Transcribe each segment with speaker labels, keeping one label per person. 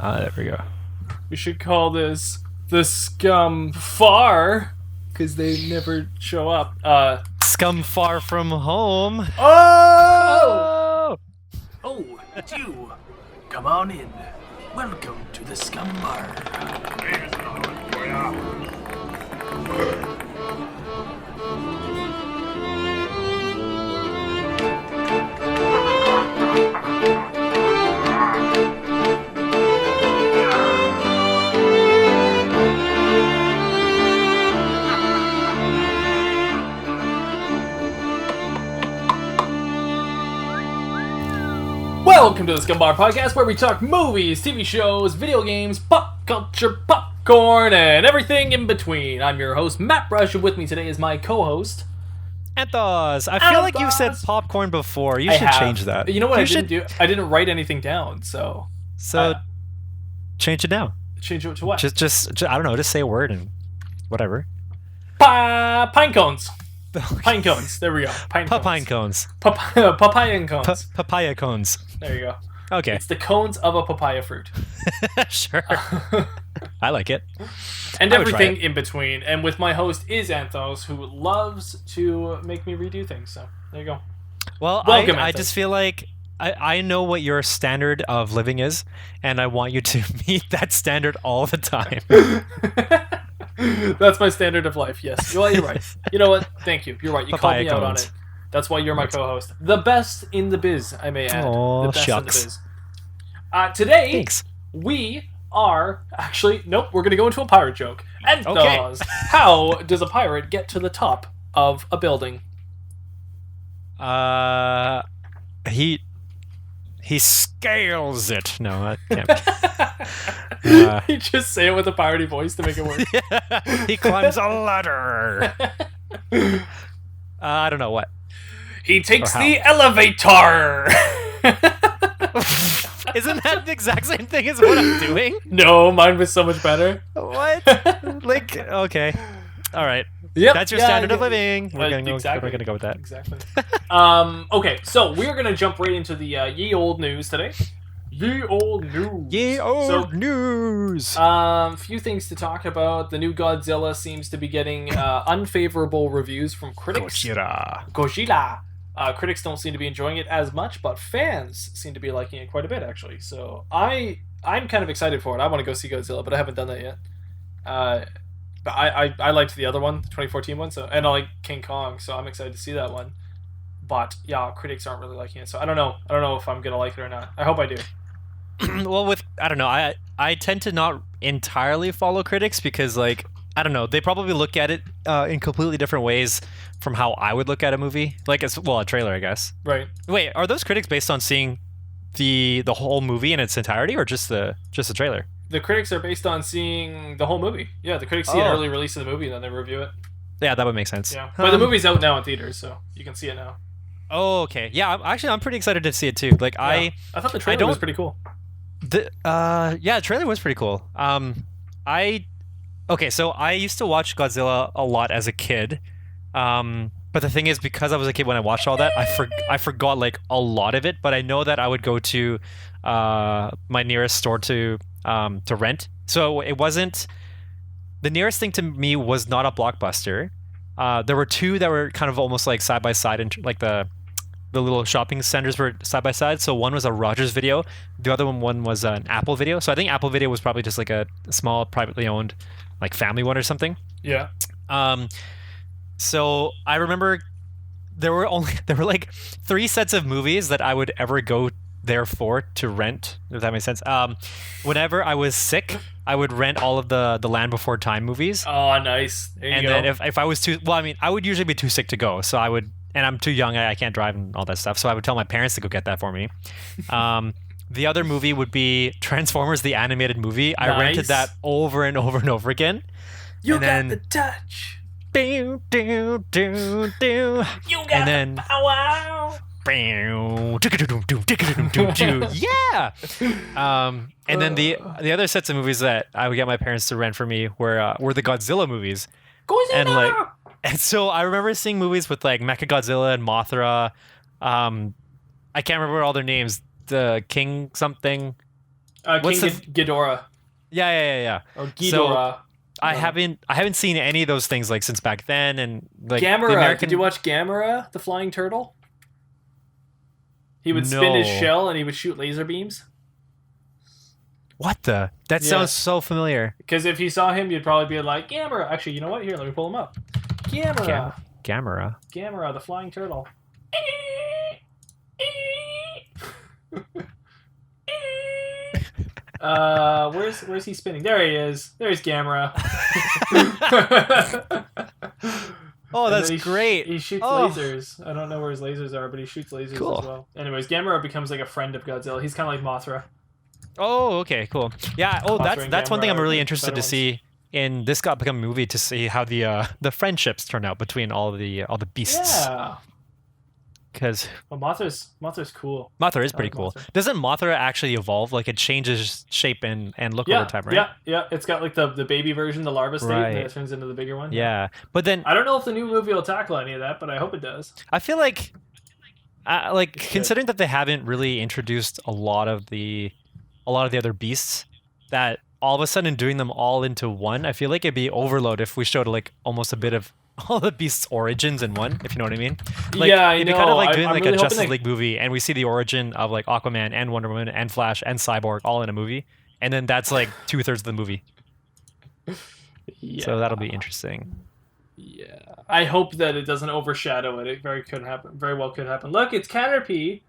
Speaker 1: There we go.
Speaker 2: We should call this the Scum Far, because they never show up.
Speaker 1: Scum far from home.
Speaker 2: Oh! Oh, it's you. Come on in. Welcome to the Scumm Bar. Welcome to the Scumm Bar Podcast, where we talk movies, TV shows, video games, pop culture, popcorn, and everything in between. I'm your host, Mattbrush, and with me today is my co-host,
Speaker 1: Anth0z. I feel like you've said popcorn before. You should change that.
Speaker 2: You know what I didn't do? I didn't write anything down, so
Speaker 1: change it now.
Speaker 2: Change it to what?
Speaker 1: Just I don't know. Just say a word and whatever.
Speaker 2: Pine cones. Pine cones. There we go. Pine
Speaker 1: cones.
Speaker 2: Papaya cones.
Speaker 1: Papaya cones.
Speaker 2: There you go.
Speaker 1: Okay.
Speaker 2: It's the cones of a papaya fruit.
Speaker 1: Sure. I like it.
Speaker 2: And everything in between. And with my host is Anth0z, who loves to make me redo things. So there you go.
Speaker 1: Well, welcome, I just feel like I know what your standard of living is, and I want you to meet that standard all the time.
Speaker 2: That's my standard of life, yes. Well, you're right. You know what? Thank you. You're right. You called me out on it. That's why you're my co-host. The best in the biz, I may add.
Speaker 1: Oh,
Speaker 2: the best
Speaker 1: shucks.
Speaker 2: in the biz. Today,
Speaker 1: Thanks.
Speaker 2: we are... Actually, nope, we're going to go into a pirate joke. Anth0z, how does a pirate get to the top of a building?
Speaker 1: He scales it. No, that can't be.
Speaker 2: You just say it with a piratey voice to make it work.
Speaker 1: Yeah. He climbs a ladder. I don't know what.
Speaker 2: He takes the elevator.
Speaker 1: Isn't that the exact same thing as what I'm doing?
Speaker 2: No, mine was so much better.
Speaker 1: What? Like, okay. All right.
Speaker 2: Yep.
Speaker 1: That's your standard of living. We're gonna go with that.
Speaker 2: Exactly. Okay, so we're gonna jump right into the ye old news today. Ye old news.
Speaker 1: Ye old news.
Speaker 2: Few things to talk about. The new Godzilla seems to be getting unfavorable reviews from critics. Gojira. Critics don't seem to be enjoying it as much, but fans seem to be liking it quite a bit, actually. So I'm kind of excited for it. I want to go see Godzilla, but I haven't done that yet. But I liked the other one, the 2014 one, and I like King Kong, so I'm excited to see that one. But yeah, critics aren't really liking it, so I don't know. I don't know if I'm gonna like it or not. I hope I do.
Speaker 1: Well, I don't know. I tend to not entirely follow critics because, like, I don't know. They probably look at it in completely different ways from how I would look at a movie, like a trailer, I guess.
Speaker 2: Right.
Speaker 1: Wait, are those critics based on seeing the whole movie in its entirety, or just the trailer?
Speaker 2: The critics are based on seeing the whole movie. Yeah, the critics see an early release of the movie and then they review it.
Speaker 1: Yeah, that would make sense.
Speaker 2: Yeah, but the movie's out now in theaters, so you can see it now.
Speaker 1: Oh, okay. Yeah, I'm pretty excited to see it too. Like, yeah.
Speaker 2: I thought the trailer was pretty cool.
Speaker 1: The trailer was pretty cool. So I used to watch Godzilla a lot as a kid. But the thing is, because I was a kid when I watched all that, I forgot like a lot of it. But I know that I would go to my nearest store to rent. So it wasn't... The nearest thing to me was not a Blockbuster. There were two that were kind of almost like side by side, and like the little shopping centers were side by side. So one was a Rogers Video, the other one was an Apple Video. So I think Apple Video was probably just like a small privately owned like family one or something.
Speaker 2: Yeah.
Speaker 1: So I remember there were like 3 sets of movies that I would ever go there for to rent, if that makes sense. Whenever I was sick, I would rent all of the Land Before Time movies.
Speaker 2: Oh, nice. There you go.
Speaker 1: And then if I was too... Well, I mean, I would usually be too sick to go, so I would... And I'm too young, I can't drive and all that stuff, so I would tell my parents to go get that for me. The other movie would be Transformers, the animated movie.
Speaker 2: Nice.
Speaker 1: I rented that over and over and over again.
Speaker 2: You got the touch.
Speaker 1: Do, do, do, do.
Speaker 2: You got the power.
Speaker 1: Yeah. And then the other sets of movies that I would get my parents to rent for me were the Godzilla movies.
Speaker 2: Godzilla!
Speaker 1: And so I remember seeing movies with like Mechagodzilla and Mothra. I can't remember all their names. The King something. What's
Speaker 2: King Ghidorah.
Speaker 1: Yeah.
Speaker 2: Or Ghidorah.
Speaker 1: So, I haven't seen any of those things like since back then, and like
Speaker 2: Gamera. Did you watch Gamera, the flying turtle? He would spin his shell and he would shoot laser beams.
Speaker 1: What the? That sounds so familiar.
Speaker 2: Because if you saw him, you'd probably be like, Gamera. Actually, you know what? Here, let me pull him up. Gamera.
Speaker 1: Gamera,
Speaker 2: the flying turtle. Where's he spinning? There he is. There's Gamera.
Speaker 1: Oh, that's great.
Speaker 2: He shoots lasers. I don't know where his lasers are, but he shoots lasers as well. Anyways, Gamera becomes like a friend of Godzilla. He's kind of like Mothra.
Speaker 1: Oh, okay, cool. Yeah. Oh, that's one thing I'm really interested to see in this got become a movie, to see how the friendships turn out between all the beasts.
Speaker 2: Yeah.
Speaker 1: Because
Speaker 2: Mothra's cool.
Speaker 1: Mothra is pretty cool. Mothra. Doesn't Mothra actually evolve? Like it changes shape and look over time, right?
Speaker 2: Yeah. It's got like the baby version, the larva state, and then it turns into the bigger one.
Speaker 1: Yeah. But then
Speaker 2: I don't know if the new movie will tackle any of that, but I hope it does.
Speaker 1: I feel like considering that they haven't really introduced a lot of the other beasts, that all of a sudden doing them all into one, I feel like it'd be overload if we showed like almost a bit of all the beasts' origins in one, if you know what I mean. Like,
Speaker 2: yeah,
Speaker 1: it'd be kind of like doing like really a Justice League movie, and we see the origin of like Aquaman and Wonder Woman and Flash and Cyborg all in a movie, and then that's like 2/3 of the movie. Yeah. So that'll be interesting.
Speaker 2: Yeah, I hope that it doesn't overshadow it. It very well could happen. Look, it's Caterpie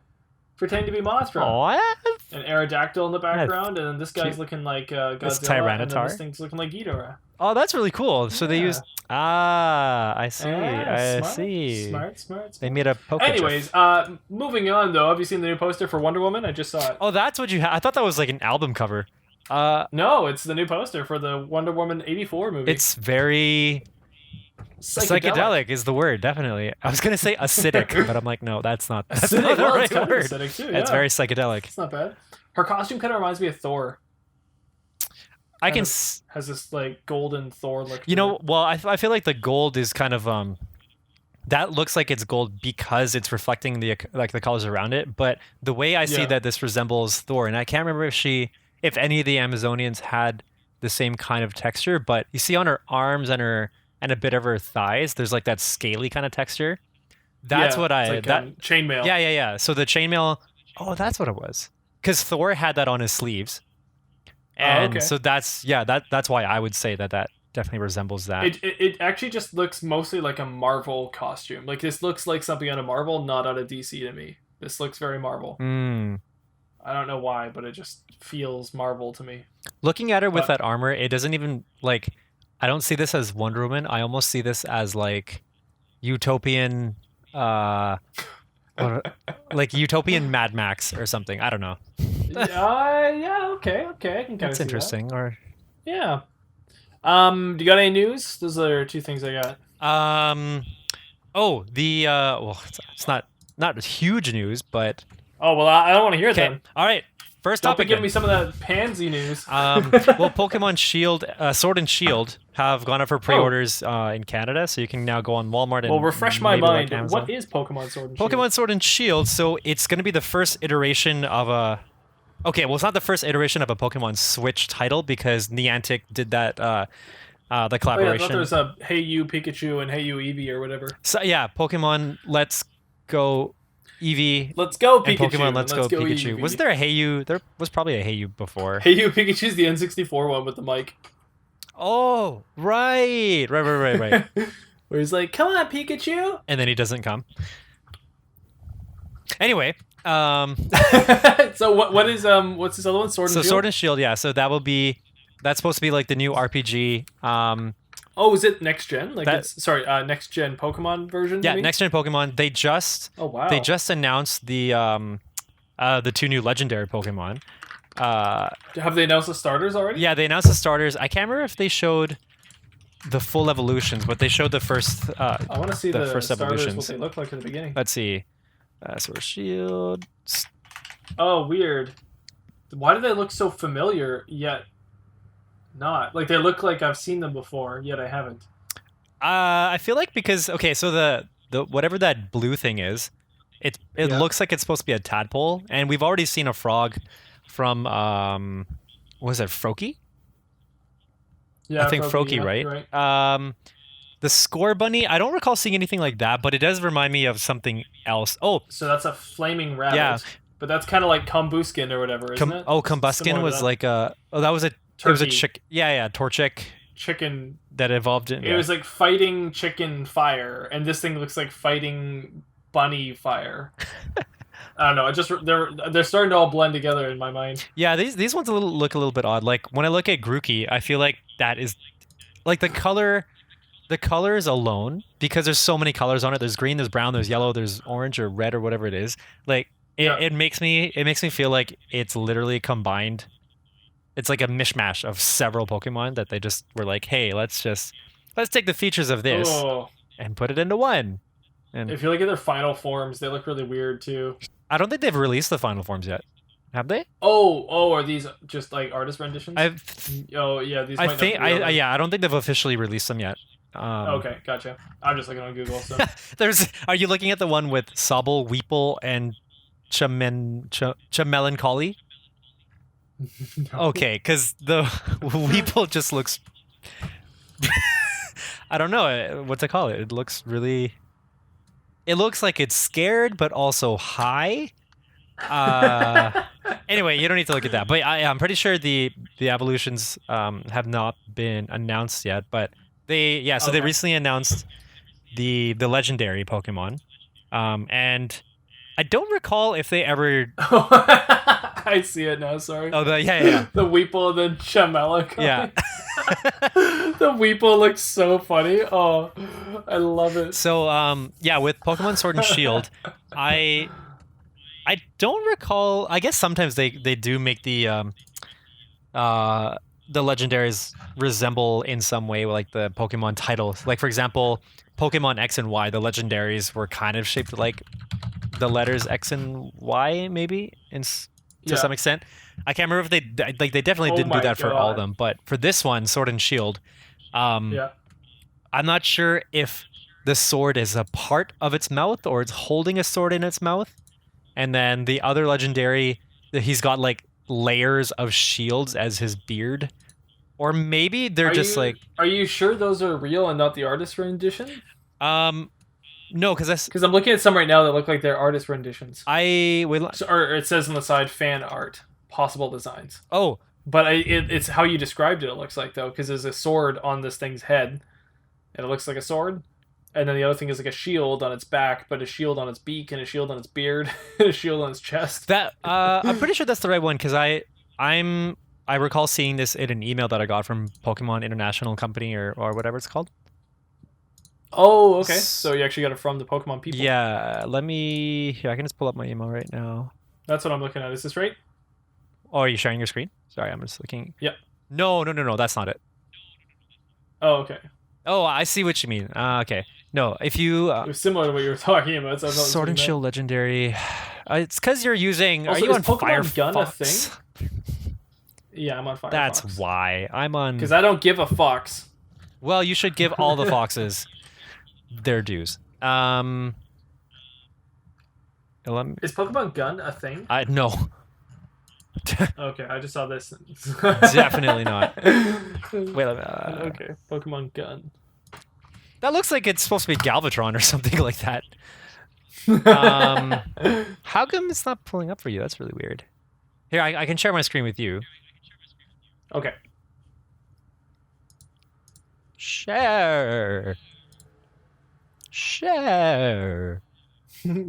Speaker 2: pretending to be Mothra.
Speaker 1: What?
Speaker 2: An Aerodactyl in the background, and then this guy's looking like Godzilla, and then this thing's looking like Ghidorah.
Speaker 1: Oh, that's really cool. So they used... I see. I see.
Speaker 2: Smart.
Speaker 1: They made a poker.
Speaker 2: Anyways, moving on, though. Have you seen the new poster for Wonder Woman? I just saw it.
Speaker 1: Oh, that's what you had. I thought that was like an album cover.
Speaker 2: No, it's the new poster for the Wonder Woman 84 movie.
Speaker 1: It's very... Psychedelic is the word, definitely. I was going to say acidic, but I'm like, no, that's not the right word.
Speaker 2: Acidic too,
Speaker 1: It's very psychedelic.
Speaker 2: It's not bad. Her costume kind of reminds me of Thor. Has this like golden Thor look.
Speaker 1: You know, well, I feel like the gold is kind of that looks like it's gold because it's reflecting the colors around it. But the way I see that this resembles Thor, and I can't remember if any of the Amazonians had the same kind of texture, but you see on her arms and a bit of her thighs, there's like that scaly kind of texture. That's what
Speaker 2: chainmail.
Speaker 1: Yeah. So the chainmail. Oh, that's what it was. Because Thor had that on his sleeves. And so that's why I would say that definitely resembles that.
Speaker 2: It actually just looks mostly like a Marvel costume. Like this looks like something out of Marvel, not out of DC to me. This looks very Marvel. I don't know why, but it just feels Marvel to me.
Speaker 1: Looking at her with that armor, it doesn't even like. I don't see this as Wonder Woman. I almost see this as like utopian, like utopian Mad Max or something. I don't know.
Speaker 2: Okay. I can kind of see
Speaker 1: that's interesting.
Speaker 2: That. Or yeah. Do you got any news? Those are two things I got.
Speaker 1: Well, it's not huge news, but
Speaker 2: well, I don't want to hear it then.
Speaker 1: All right. First topic.
Speaker 2: Give me some of that pansy news.
Speaker 1: Well, Pokemon Shield, Sword and Shield have gone up for pre-orders in Canada, so you can now go on Walmart and.
Speaker 2: Well, refresh my mind. What is Pokemon Sword and Shield?
Speaker 1: Pokemon Sword and Shield. So it's going to be the first iteration of a. Okay, well, it's not the first iteration of a Pokemon Switch title because Niantic did that. The collaboration.
Speaker 2: I thought there was a Hey You Pikachu and Hey You Eevee or whatever.
Speaker 1: So yeah, Pokemon Let's Go. Eevee.
Speaker 2: Let's go Pikachu.
Speaker 1: And Pokemon Let's Go Pikachu. Was there a Hey You? There was probably a Hey You before.
Speaker 2: Hey You Pikachu's the N64 one with the mic.
Speaker 1: Oh, right.
Speaker 2: Where he's like, "Come on, Pikachu,"
Speaker 1: and then he doesn't come. Anyway,
Speaker 2: so what is what's this other one? Sword and Shield.
Speaker 1: Sword and Shield, yeah. So that's supposed to be like the new RPG.
Speaker 2: Is it next gen? Next gen Pokemon version?
Speaker 1: Yeah, next gen Pokemon. They just They just announced the two new legendary Pokemon.
Speaker 2: Have they announced the starters already?
Speaker 1: Yeah, they announced the starters. I can't remember if they showed the full evolutions, but they showed the first. I
Speaker 2: want to see the
Speaker 1: first
Speaker 2: starters,
Speaker 1: evolutions.
Speaker 2: what they look like in the beginning.
Speaker 1: Let's see. Sword Shield.
Speaker 2: Oh, weird. Why do they look so familiar yet not? Like they look like I've seen them before, yet I haven't.
Speaker 1: I feel like because so the whatever that blue thing is, it looks like it's supposed to be a tadpole, and we've already seen a frog from what was it, Froakie?
Speaker 2: Yeah,
Speaker 1: I think Froakie,
Speaker 2: yeah,
Speaker 1: right? The Score Bunny, I don't recall seeing anything like that, but it does remind me of something else. Oh,
Speaker 2: so that's a flaming rabbit.
Speaker 1: Yeah.
Speaker 2: But that's kind of like Combuskin or whatever, isn't it?
Speaker 1: Combuskin was like a. Oh, that was a. It was a
Speaker 2: Turkey.
Speaker 1: chick. Yeah, Torchic
Speaker 2: Chicken.
Speaker 1: that evolved in.
Speaker 2: It was like fighting chicken fire, and this thing looks like fighting bunny fire. I don't know. It just they're starting to all blend together in my mind.
Speaker 1: Yeah, these ones look a little bit odd. Like when I look at Grookey, I feel like that is like the colors alone, because there's so many colors on it. There's green, there's brown, there's yellow, there's orange or red or whatever it is. Like it makes me feel like it's literally combined. It's like a mishmash of several Pokemon that they just were like, hey, let's take the features of this and put it into one. And
Speaker 2: if you look at their final forms, they look really weird too.
Speaker 1: I don't think they've released the final forms yet. Have they?
Speaker 2: Oh, are these just like artist renditions?
Speaker 1: Yeah,
Speaker 2: these.
Speaker 1: I think I don't think they've officially released them yet.
Speaker 2: Okay, gotcha. I'm just looking on Google. So
Speaker 1: Are you looking at the one with Sobble, Weeple, and Chamelancholy?
Speaker 2: No.
Speaker 1: Okay, because the Weeple just looks. I don't know what to call it. It looks really. It looks like it's scared, but also high. Anyway, you don't need to look at that. But I'm pretty sure the evolutions have not been announced yet. But they recently announced the legendary Pokemon, and I don't recall if they ever.
Speaker 2: I see it now. Sorry.
Speaker 1: Oh, the
Speaker 2: Weeple and then Chamelancholy.
Speaker 1: Yeah.
Speaker 2: The Weeple looks so funny. Oh, I love it.
Speaker 1: So with Pokemon Sword and Shield, I don't recall. I guess sometimes they do make the legendaries resemble in some way like the Pokemon titles. Like for example, Pokemon X and Y, the legendaries were kind of shaped like the letters X and Y, maybe to some extent. I can't remember if they definitely didn't do that for all of them, but for this one, Sword and Shield, I'm not sure if the sword is a part of its mouth or it's holding a sword in its mouth, and then the other legendary, he's got like layers of shields as his beard, or maybe they're
Speaker 2: Are you sure those are real and not the artist rendition?
Speaker 1: No, because
Speaker 2: I'm looking at some right now that look like they're artist renditions.
Speaker 1: Or
Speaker 2: it says on the side fan art. Possible designs.
Speaker 1: Oh,
Speaker 2: but it's how you described it. It looks like though, because there's a sword on this thing's head, and it looks like a sword. And then the other thing is like a shield on its back, but a shield on its beak, and a shield on its beard, and a shield on its chest.
Speaker 1: That I'm pretty sure that's the right one, because I recall seeing this in an email that I got from Pokemon International Company or whatever it's called.
Speaker 2: Oh, okay. So you actually got it from the Pokemon people.
Speaker 1: Yeah. I can just pull up my email right now.
Speaker 2: That's what I'm looking at. Is this right?
Speaker 1: Oh, are you sharing your screen? Sorry, I'm just looking.
Speaker 2: Yeah.
Speaker 1: No, that's not it.
Speaker 2: Oh, okay.
Speaker 1: Oh, I see what you mean. Okay. No, if you...
Speaker 2: it was similar to what you were talking about. So
Speaker 1: Sword and Shield Legendary. It's because you're using...
Speaker 2: Also,
Speaker 1: are you on
Speaker 2: Pokemon Gun a
Speaker 1: Firefox?
Speaker 2: thing? Yeah, I'm on Firefox.
Speaker 1: That's why. I'm on...
Speaker 2: Because I don't give a fox.
Speaker 1: Well, you should give all the foxes their dues.
Speaker 2: Is Pokemon Gun a thing?
Speaker 1: No.
Speaker 2: Okay, I just saw this.
Speaker 1: Definitely not. Wait a minute.
Speaker 2: Okay, Pokemon Gun.
Speaker 1: That looks like it's supposed to be Galvatron or something like that. How come it's not pulling up for you? That's really weird. Here, I can share my screen with you.
Speaker 2: Okay.
Speaker 1: Share.
Speaker 2: Sharing.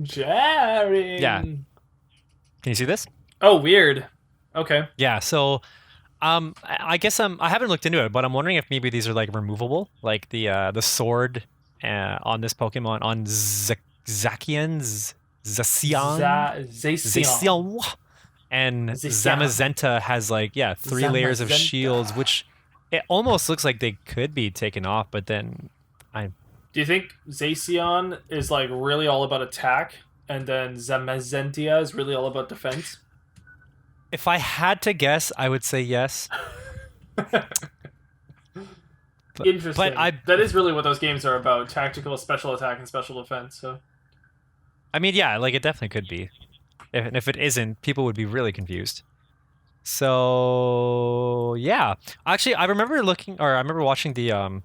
Speaker 1: Yeah. Can you see this?
Speaker 2: Oh, weird. Okay.
Speaker 1: Yeah, so I guess I haven't looked into it, but I'm wondering if maybe these are like removable, like the sword on this Pokemon on Zacian, and Zamazenta has like 3 layers of shields, which it almost looks like they could be taken off, but then
Speaker 2: Do you think Zacian is like really all about attack, and then Zamazentia is really all about defense?
Speaker 1: If I had to guess, I would say yes.
Speaker 2: Interesting. That is really what those games are about: tactical, special attack, and special defense. So,
Speaker 1: I mean, yeah, like it definitely could be. If it isn't, people would be really confused. So yeah, actually, I remember watching the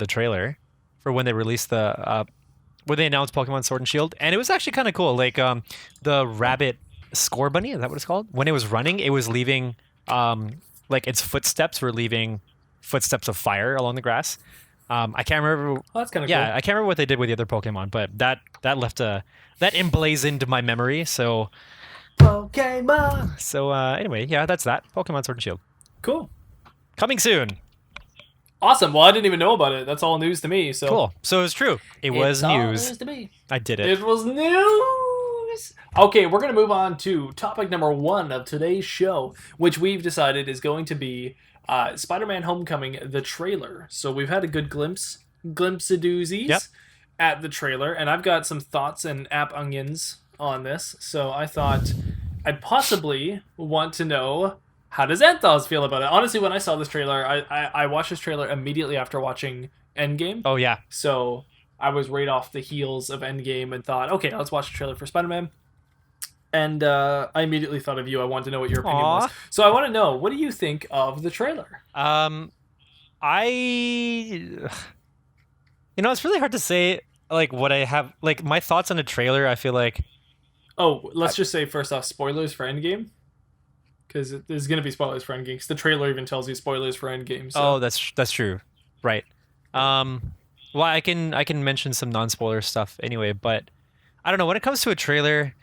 Speaker 1: trailer for when they released when they announced Pokemon Sword and Shield, and it was actually kind of cool. Like the rabbit score bunny, is that what it's called? When it was running, it was leaving like its footsteps were leaving footsteps of fire along the grass. I can't remember.
Speaker 2: Oh, that's kind of
Speaker 1: yeah,
Speaker 2: cool.
Speaker 1: I can't remember what they did with the other Pokemon, but that that emblazoned my memory. So
Speaker 2: Pokemon.
Speaker 1: so anyway, yeah, that's that. Pokemon Sword and Shield
Speaker 2: Cool.
Speaker 1: coming soon.
Speaker 2: Awesome. Well, I didn't even know about it. That's all news to me. So
Speaker 1: Cool. So it was true. It was
Speaker 2: it's all
Speaker 1: news.
Speaker 2: news to me.
Speaker 1: I did it.
Speaker 2: It was news. Okay, we're going to move on to topic number 1 of today's show, which we've decided is going to be Spider-Man Homecoming, the trailer. So we've had a good glimpse of doozies at the trailer, and I've got some thoughts and app onions on this. So I thought I'd possibly want to know, how does Anth0z feel about it? Honestly, when I saw this trailer, I watched this trailer immediately after watching Endgame.
Speaker 1: Oh yeah.
Speaker 2: So I was right off the heels of Endgame and thought, okay, let's watch the trailer for Spider-Man. And I immediately thought of you. I wanted to know what your opinion was. So I want to know, what do you think of the trailer?
Speaker 1: It's really hard to say like what I have, like my thoughts on a trailer. I feel like,
Speaker 2: oh, let's just say first off, spoilers for Endgame, because there's gonna be spoilers for Endgame. Because the trailer even tells you spoilers for Endgame. So.
Speaker 1: Oh, that's true, right? Well, I can mention some non-spoiler stuff anyway, but I don't know, when it comes to a trailer,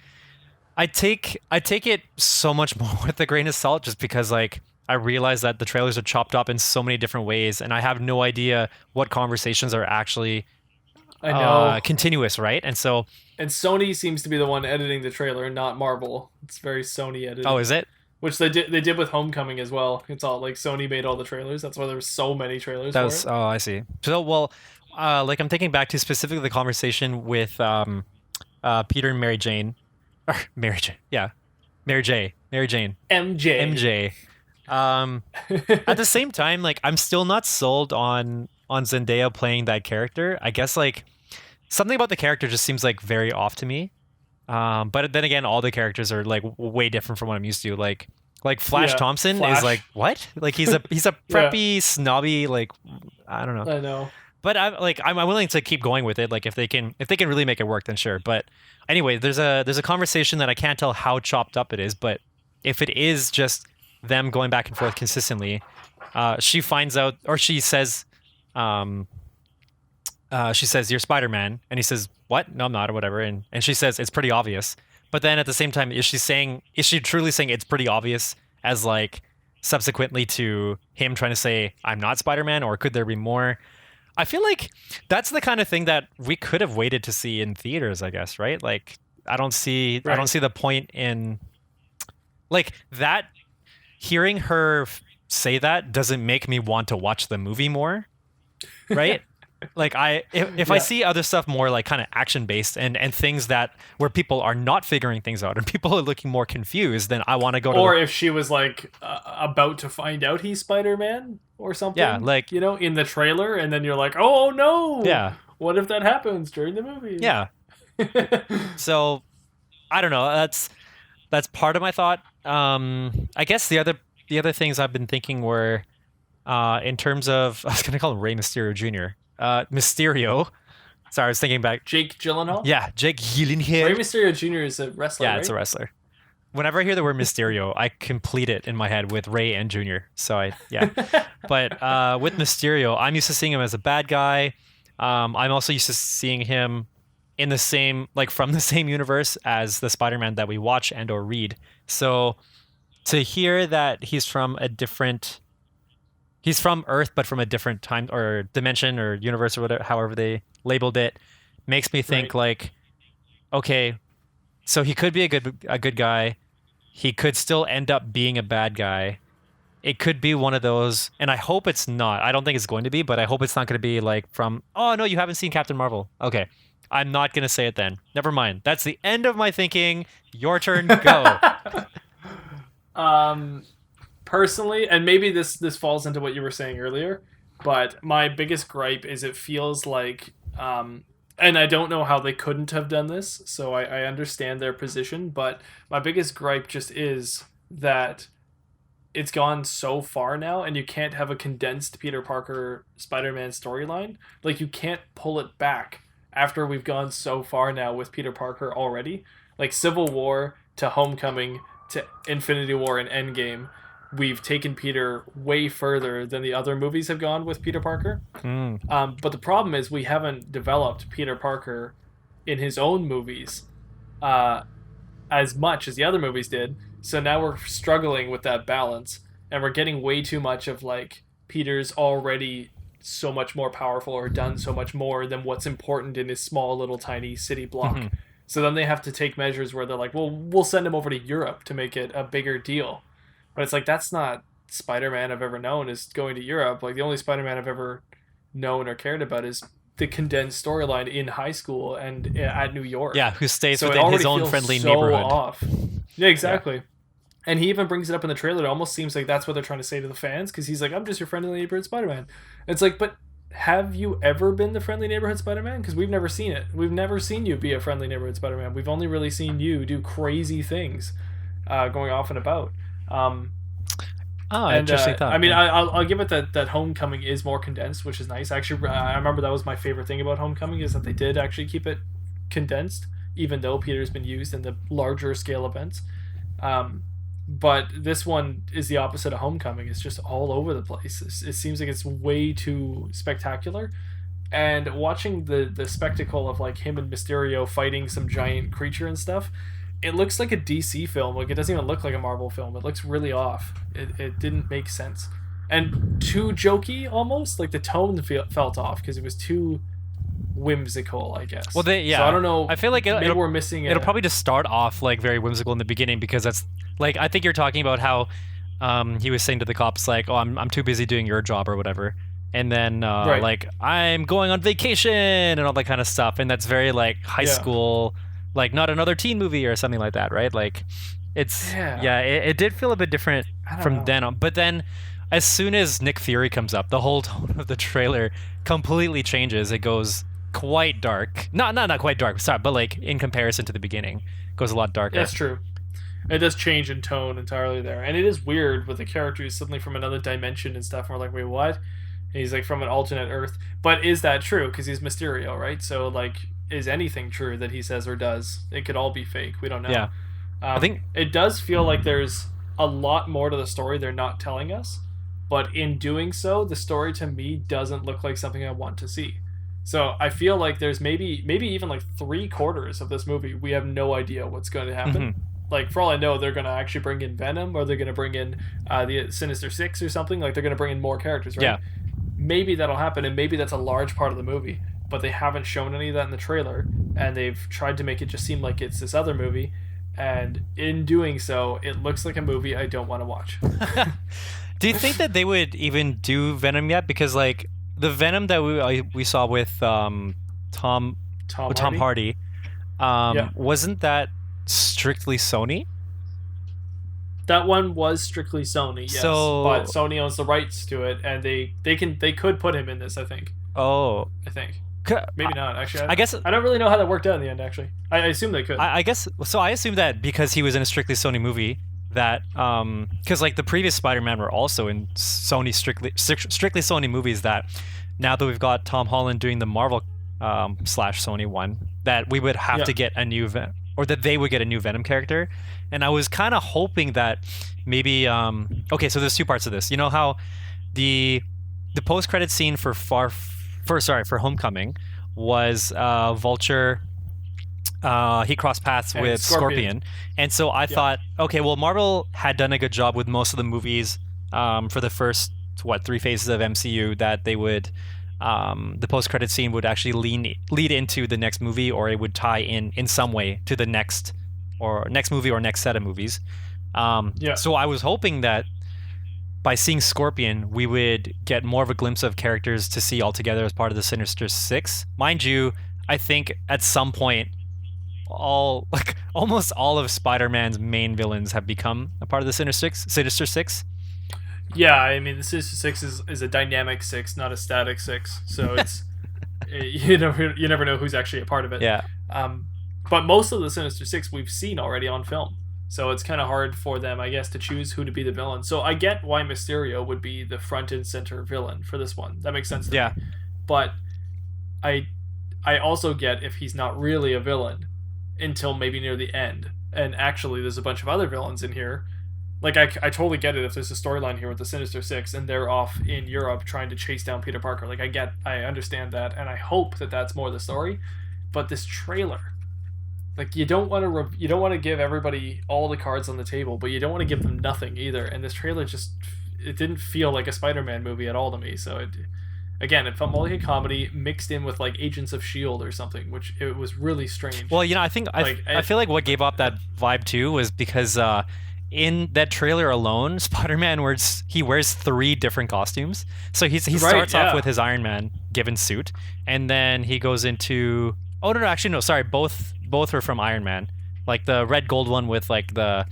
Speaker 1: I take it so much more with a grain of salt, just because like I realize that the trailers are chopped up in so many different ways, and I have no idea what conversations are actually
Speaker 2: I know
Speaker 1: continuous, right? And so,
Speaker 2: and Sony seems to be the one editing the trailer, not Marvel. It's very Sony edited.
Speaker 1: oh, is it?
Speaker 2: Which they did with Homecoming as well. It's all like Sony made all the trailers. That's why there were so many trailers for it.
Speaker 1: Oh, I see. So, well, like I'm thinking back to specifically the conversation with Peter and Mary Jane. Or Mary Jane. Yeah. Mary Jane.
Speaker 2: MJ.
Speaker 1: At the same time, like I'm still not sold on Zendaya playing that character. I guess like something about the character just seems like very off to me. But then again, all the characters are like way different from what I'm used to. Like Flash Thompson is like, what? Like he's a preppy, snobby, like I don't know.
Speaker 2: I know.
Speaker 1: But I'm willing to keep going with it. Like if they can really make it work, then sure. But anyway, there's a conversation that I can't tell how chopped up it is, but if it is just them going back and forth consistently, she finds out, or she says, you're Spider-Man, and he says, what? No, I'm not, or whatever. And she says it's pretty obvious. But then at the same time, is she truly saying it's pretty obvious as like subsequently to him trying to say I'm not Spider-Man, or could there be more? I feel like that's the kind of thing that we could have waited to see in theaters, I guess, right? Like I don't see the point in like that. Hearing her say that doesn't make me want to watch the movie more, right? Like if I see other stuff more like kind of action based and things that where people are not figuring things out and people are looking more confused, then I want to go to.
Speaker 2: Or if she was like about to find out he's Spider-Man or something,
Speaker 1: yeah, like
Speaker 2: in the trailer, and then you're like, oh no,
Speaker 1: yeah,
Speaker 2: what if that happens during the movie?
Speaker 1: Yeah. So I don't know. That's part of my thought. I guess the other things I've been thinking were in terms of, I was gonna call him Rey Mysterio Jr. Mysterio. Sorry, I was thinking back.
Speaker 2: Jake Gyllenhaal?
Speaker 1: Yeah, Jake Gyllenhaal.
Speaker 2: Rey Mysterio Jr. is a wrestler, right?
Speaker 1: It's a wrestler. Whenever I hear the word Mysterio, I complete it in my head with Ray and Jr. So but with Mysterio, I'm used to seeing him as a bad guy. I'm also used to seeing him in the same, like from the same universe as the Spider-Man that we watch and or read. So to hear that he's from Earth, but from a different time or dimension or universe or whatever, however they labeled it, makes me think like, okay, so he could be a good guy. He could still end up being a bad guy. It could be one of those, and I hope it's not. I don't think it's going to be, but I hope it's not going to be like from, oh no, you haven't seen Captain Marvel. Okay, I'm not going to say it then. Never mind. That's the end of my thinking. Your turn, go.
Speaker 2: Personally, and maybe this falls into what you were saying earlier, but my biggest gripe is it feels like, and I don't know how they couldn't have done this, so I understand their position, but my biggest gripe just is that it's gone so far now, and you can't have a condensed Peter Parker Spider-Man storyline. Like, you can't pull it back after we've gone so far now with Peter Parker already. Like, Civil War to Homecoming to Infinity War and Endgame, we've taken Peter way further than the other movies have gone with Peter Parker. But the problem is we haven't developed Peter Parker in his own movies as much as the other movies did. So now we're struggling with that balance, and we're getting way too much of, like, Peter's already so much more powerful or done so much more than what's important in his small little tiny city block. So then they have to take measures where they're like, well, we'll send him over to Europe to make it a bigger deal. But it's like, that's not Spider-Man I've ever known is going to Europe. Like, the only Spider-Man I've ever known or cared about is the condensed storyline in high school and at New York.
Speaker 1: Yeah, who stays within his own friendly neighborhood.
Speaker 2: Off. Yeah, exactly. Yeah. And he even brings it up in the trailer. It almost seems like that's what they're trying to say to the fans, because he's like, I'm just your friendly neighborhood Spider-Man. It's like, but have you ever been the friendly neighborhood Spider-Man? Because we've never seen it. We've never seen you be a friendly neighborhood Spider-Man. We've only really seen you do crazy things going off and about.
Speaker 1: Interesting thought.
Speaker 2: I mean, I'll give it that Homecoming is more condensed, which is nice. Actually, I remember that was my favorite thing about Homecoming, is that they did actually keep it condensed, even though Peter's been used in the larger scale events. But this one is the opposite of Homecoming. It's just all over the place. It seems like it's way too spectacular. And watching the spectacle of, like, him and Mysterio fighting some giant creature and stuff, it looks like a DC film. Like, it doesn't even look like a Marvel film. It looks really off. It didn't make sense. And too jokey, almost. Like, the tone felt off because it was too whimsical, I guess.
Speaker 1: Well, so
Speaker 2: I don't know.
Speaker 1: I feel like
Speaker 2: we're missing
Speaker 1: it'll probably just start off, like, very whimsical in the beginning, because that's, like, I think you're talking about how he was saying to the cops, like, oh, I'm too busy doing your job or whatever. And then, right. Like, I'm going on vacation and all that kind of stuff. And that's very, like, high school, like, not another teen movie or something like that, right? Like, it's, it did feel a bit different from then on. But then, as soon as Nick Fury comes up, the whole tone of the trailer completely changes. It goes quite dark. Not quite dark, sorry, but, like, in comparison to the beginning, it goes a lot darker.
Speaker 2: That's true. It does change in tone entirely there. And it is weird with the character who's suddenly from another dimension and stuff. And we're like, wait, what? And he's, like, from an alternate Earth. But is that true? Because he's Mysterio, right? So, like, is anything true that he says or does? It could all be fake. We don't know.
Speaker 1: Yeah.
Speaker 2: I think it does feel like there's a lot more to the story they're not telling us. But in doing so, the story to me doesn't look like something I want to see. So I feel like there's maybe even, like, 3/4 of this movie we have no idea what's going to happen. Like, for all I know, they're going to actually bring in Venom, or they're going to bring in the Sinister Six or something. Like, they're going to bring in more characters, right?
Speaker 1: Yeah.
Speaker 2: Maybe that'll happen, and maybe that's a large part of the movie. But they haven't shown any of that in the trailer, and they've tried to make it just seem like it's this other movie. And in doing so, it looks like a movie I don't want to watch.
Speaker 1: Do you think that they would even do Venom yet? Because, like, the Venom that we saw with Tom Hardy, wasn't that strictly Sony?
Speaker 2: That one was strictly Sony, yes. But Sony owns the rights to it, and they could put him in this, I think.
Speaker 1: Oh.
Speaker 2: I think. Maybe not, actually.
Speaker 1: I guess
Speaker 2: I don't really know how that worked out in the end, actually. I assume they could.
Speaker 1: I guess so. I assume that because he was in a strictly Sony movie, that because, like, the previous Spider-Man were also in Sony strictly Sony movies, that now that we've got Tom Holland doing the Marvel / Sony one, that we would have to get a new or that they would get a new Venom character. And I was kind of hoping that maybe okay, so there's two parts of this. You know how the post-credit scene for Homecoming was Vulture, he crossed paths with Scorpion. And so I thought, okay, well, Marvel had done a good job with most of the movies for the first 3 phases of MCU, that they would the post-credit scene would actually lead into the next movie, or it would tie in some way to the next movie or next set of movies. So I was hoping that by seeing Scorpion, we would get more of a glimpse of characters to see all together as part of the Sinister Six. Mind you, I think at some point, almost all of Spider-Man's main villains have become a part of the Sinister Six.
Speaker 2: Yeah, I mean, the Sinister Six is a dynamic six, not a static six. So it's you never know who's actually a part of it.
Speaker 1: Yeah.
Speaker 2: But most of the Sinister Six we've seen already on film. So it's kind of hard for them, I guess, to choose who to be the villain. So I get why Mysterio would be the front and center villain for this one. That makes sense to me. But I also get if he's not really a villain until maybe near the end. And actually, there's a bunch of other villains in here. Like, I totally get it if there's a storyline here with the Sinister Six and they're off in Europe trying to chase down Peter Parker. Like, I understand that, and I hope that that's more the story. But this trailer, like, you don't want to give everybody all the cards on the table, but you don't want to give them nothing either. And this trailer it didn't feel like a Spider-Man movie at all to me. So it felt more like a comedy mixed in with like Agents of S.H.I.E.L.D. or something, which it was really strange.
Speaker 1: Well, I think I feel like what gave off that vibe too was because in that trailer alone, Spider-Man wears 3 different costumes. So he starts off with his Iron Man given suit, and then he goes into both are from Iron Man. Like the red gold one with like the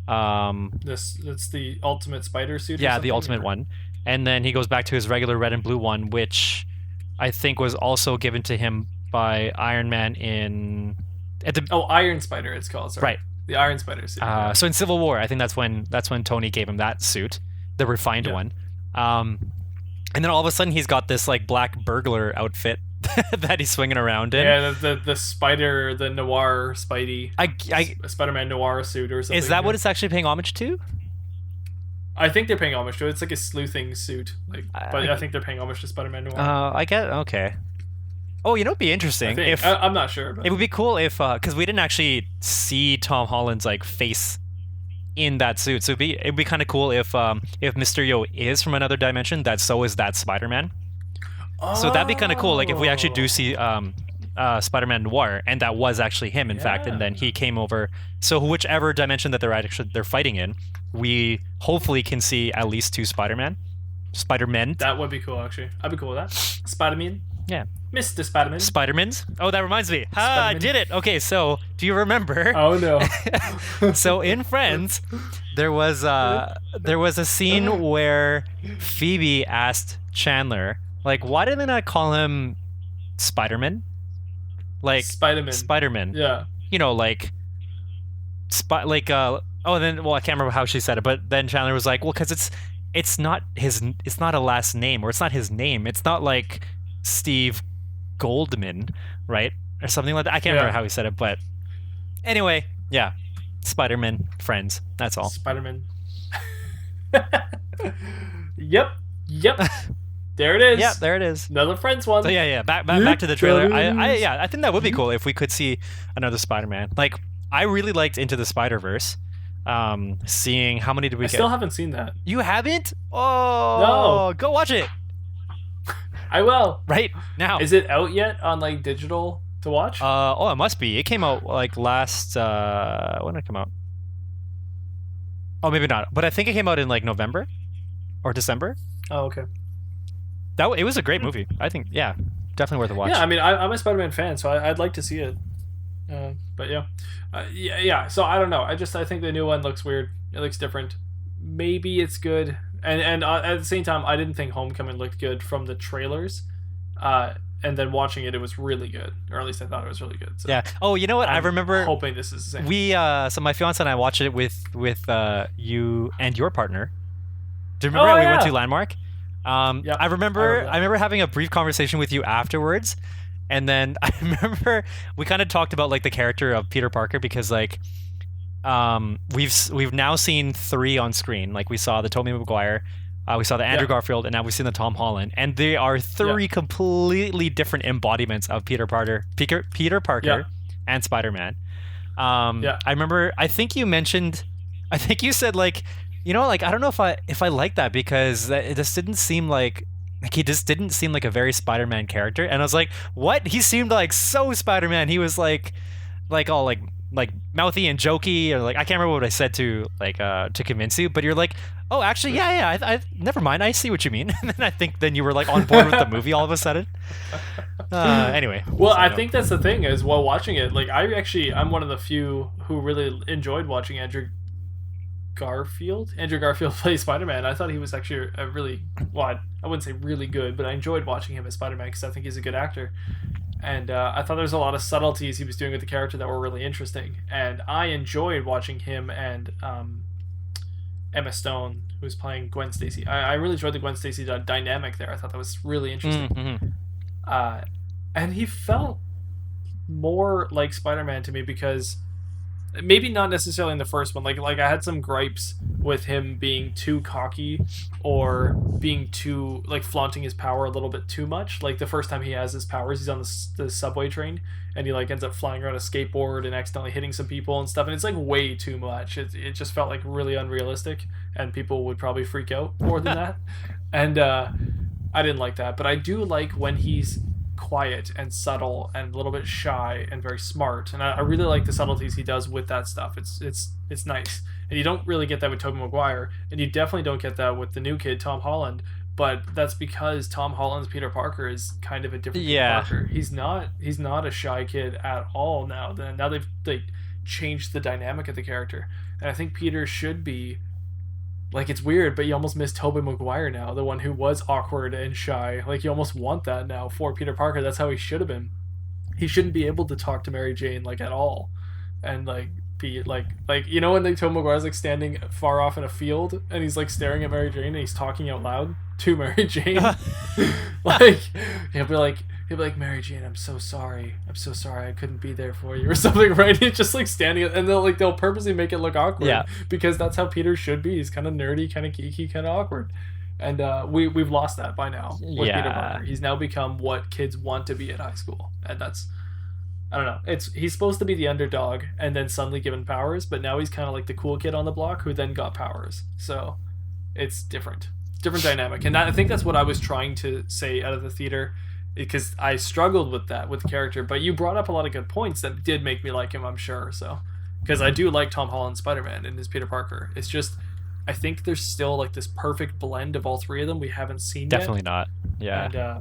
Speaker 2: it's the Ultimate Spider suit.
Speaker 1: Yeah, the Ultimate one. And then he goes back to his regular red and blue one, which I think was also given to him by Iron Man
Speaker 2: Iron Spider it's called, sorry.
Speaker 1: Right.
Speaker 2: The Iron Spider suit.
Speaker 1: So in Civil War, I think that's when Tony gave him that suit, the refined one. And then all of a sudden he's got this like black burglar outfit that he's swinging around in.
Speaker 2: Yeah, the spider, the noir Spidey, Spider-Man noir suit or something.
Speaker 1: Is that what it's actually paying homage to?
Speaker 2: I think they're paying homage to it. It's like a sleuthing suit, but I think they're paying homage to Spider-Man noir.
Speaker 1: I get okay. Oh, it'd be interesting
Speaker 2: I'm not sure. But...
Speaker 1: It would be cool if because we didn't actually see Tom Holland's like face in that suit, so it'd be kind of cool if Mysterio is from another dimension. So is that Spider-Man. So that'd be kind of cool. Like if we actually do see Spider-Man Noir, and that was actually him, in fact, and then he came over. So whichever dimension that they're fighting in, we hopefully can see at least 2 Spider-Men.
Speaker 2: That would be cool, actually. I'd be cool with that. Spider-Man.
Speaker 1: Yeah.
Speaker 2: Mr. Spidermin.
Speaker 1: Spidermans? Oh, that reminds me. I did it. Okay, so do you remember?
Speaker 2: Oh no.
Speaker 1: So in Friends, there was a scene where Phoebe asked Chandler, like, why did they not call him Spiderman? Like Spiderman.
Speaker 2: Yeah.
Speaker 1: You know, like I can't remember how she said it, but then Chandler was like, well, because it's not a last name, or it's not his name. It's not like Steve Goldman, right? Or something like that. I can't remember how he said it, but anyway, yeah. Spiderman, Friends. That's all.
Speaker 2: Spiderman. Yep. There it is.
Speaker 1: Yeah, there it is.
Speaker 2: Another Friends one.
Speaker 1: So yeah. Back to the trailer. I think that would be cool if we could see another Spider-Man. Like, I really liked Into the Spider-Verse. Seeing how many did we get?
Speaker 2: I still haven't seen that.
Speaker 1: You haven't? Oh,
Speaker 2: no.
Speaker 1: Go watch it.
Speaker 2: I will.
Speaker 1: Right now.
Speaker 2: Is it out yet on like digital to watch?
Speaker 1: It must be. It came out like last. When did it come out? Oh, maybe not. But I think it came out in like November or December.
Speaker 2: Oh, okay.
Speaker 1: It was a great movie. I think, yeah, definitely worth a watch.
Speaker 2: Yeah, I mean, I'm a Spider-Man fan, so I'd like to see it. But yeah. So I don't know. I think the new one looks weird. It looks different. Maybe it's good. And at the same time, I didn't think Homecoming looked good from the trailers. And then watching it, it was really good, or at least I thought it was really good. So
Speaker 1: yeah. Oh, you know what? I remember
Speaker 2: hoping this is the same.
Speaker 1: So my fiance and I watched it with you and your partner. Do you remember we went to Landmark?
Speaker 2: Yep,
Speaker 1: I remember having a brief conversation with you afterwards, and then I remember we kind of talked about like the character of Peter Parker, because like we've now seen 3 on screen. Like we saw the Tobey Maguire, we saw the Andrew Garfield, and now we've seen the Tom Holland, and they are 3 completely different embodiments of Peter Parker and Spider-Man. I remember, I think you said like, you know, like, I don't know if I like that, because it just didn't seem like he just didn't seem like a very Spider-Man character. And I was like, what? He seemed like so Spider-Man. He was like all like mouthy and jokey, or like, I can't remember what I said to convince you, but you're like, oh, actually, yeah, I never mind, I see what you mean. And then I think you were like on board with the movie all of a sudden. Anyway.
Speaker 2: Well, I think that's the thing is, while watching it, like, I'm one of the few who really enjoyed watching Andrew Garfield plays Spider-Man. I thought he was actually a really, well, I wouldn't say really good, but I enjoyed watching him as Spider-Man because I think he's a good actor. And I thought there was a lot of subtleties he was doing with the character that were really interesting. And I enjoyed watching him and Emma Stone, who was playing Gwen Stacy. I really enjoyed the Gwen Stacy dynamic there. I thought that was really interesting. Mm-hmm. And he felt more like Spider-Man to me because maybe not necessarily in the first one. Like I had some gripes with him being too cocky or being too like flaunting his power a little bit too much. Like the first time he has his powers, he's on the subway train and he like ends up flying around a skateboard and accidentally hitting some people and stuff. And it's like way too much. It just felt like really unrealistic, and people would probably freak out more than that. And I didn't like that. But I do like when he's quiet and subtle and a little bit shy and very smart, and I really like the subtleties he does with that stuff. It's nice, and you don't really get that with Tobey Maguire, and you definitely don't get that with the new kid Tom Holland. But that's because Tom Holland's Peter Parker is kind of a different Peter Parker. He's not a shy kid at all now. Now they've changed the dynamic of the character, and I think Peter should be. Like, it's weird, but you almost miss Tobey Maguire now, the one who was awkward and shy. Like, you almost want that now for Peter Parker. That's how he should have been. He shouldn't be able to talk to Mary Jane, like, at all. And, like, be, like you know when, like, Tobey Maguire's, like, standing far off in a field, and he's, like, staring at Mary Jane, and he's talking out loud to Mary Jane? Like, he'll be like, Mary Jane, I'm so sorry I couldn't be there for you, or something, right? He's just like standing, and they'll purposely make it look awkward, because that's how Peter should be. He's kind of nerdy, kind of geeky, kind of awkward, and we've lost that by now with Peter Parker. He's now become what kids want to be at high school, and that's, I don't know, he's supposed to be the underdog and then suddenly given powers, but now he's kind of like the cool kid on the block who then got powers. So it's different dynamic, and I think that's what I was trying to say out of the theater, because I struggled with that with the character. But you brought up a lot of good points that did make me like him, I'm sure. So, because I do like Tom Holland's Spider-Man and his Peter Parker. It's just, I think there's still like this perfect blend of all three of them we haven't seen
Speaker 1: Definitely
Speaker 2: yet.
Speaker 1: Not. Yeah.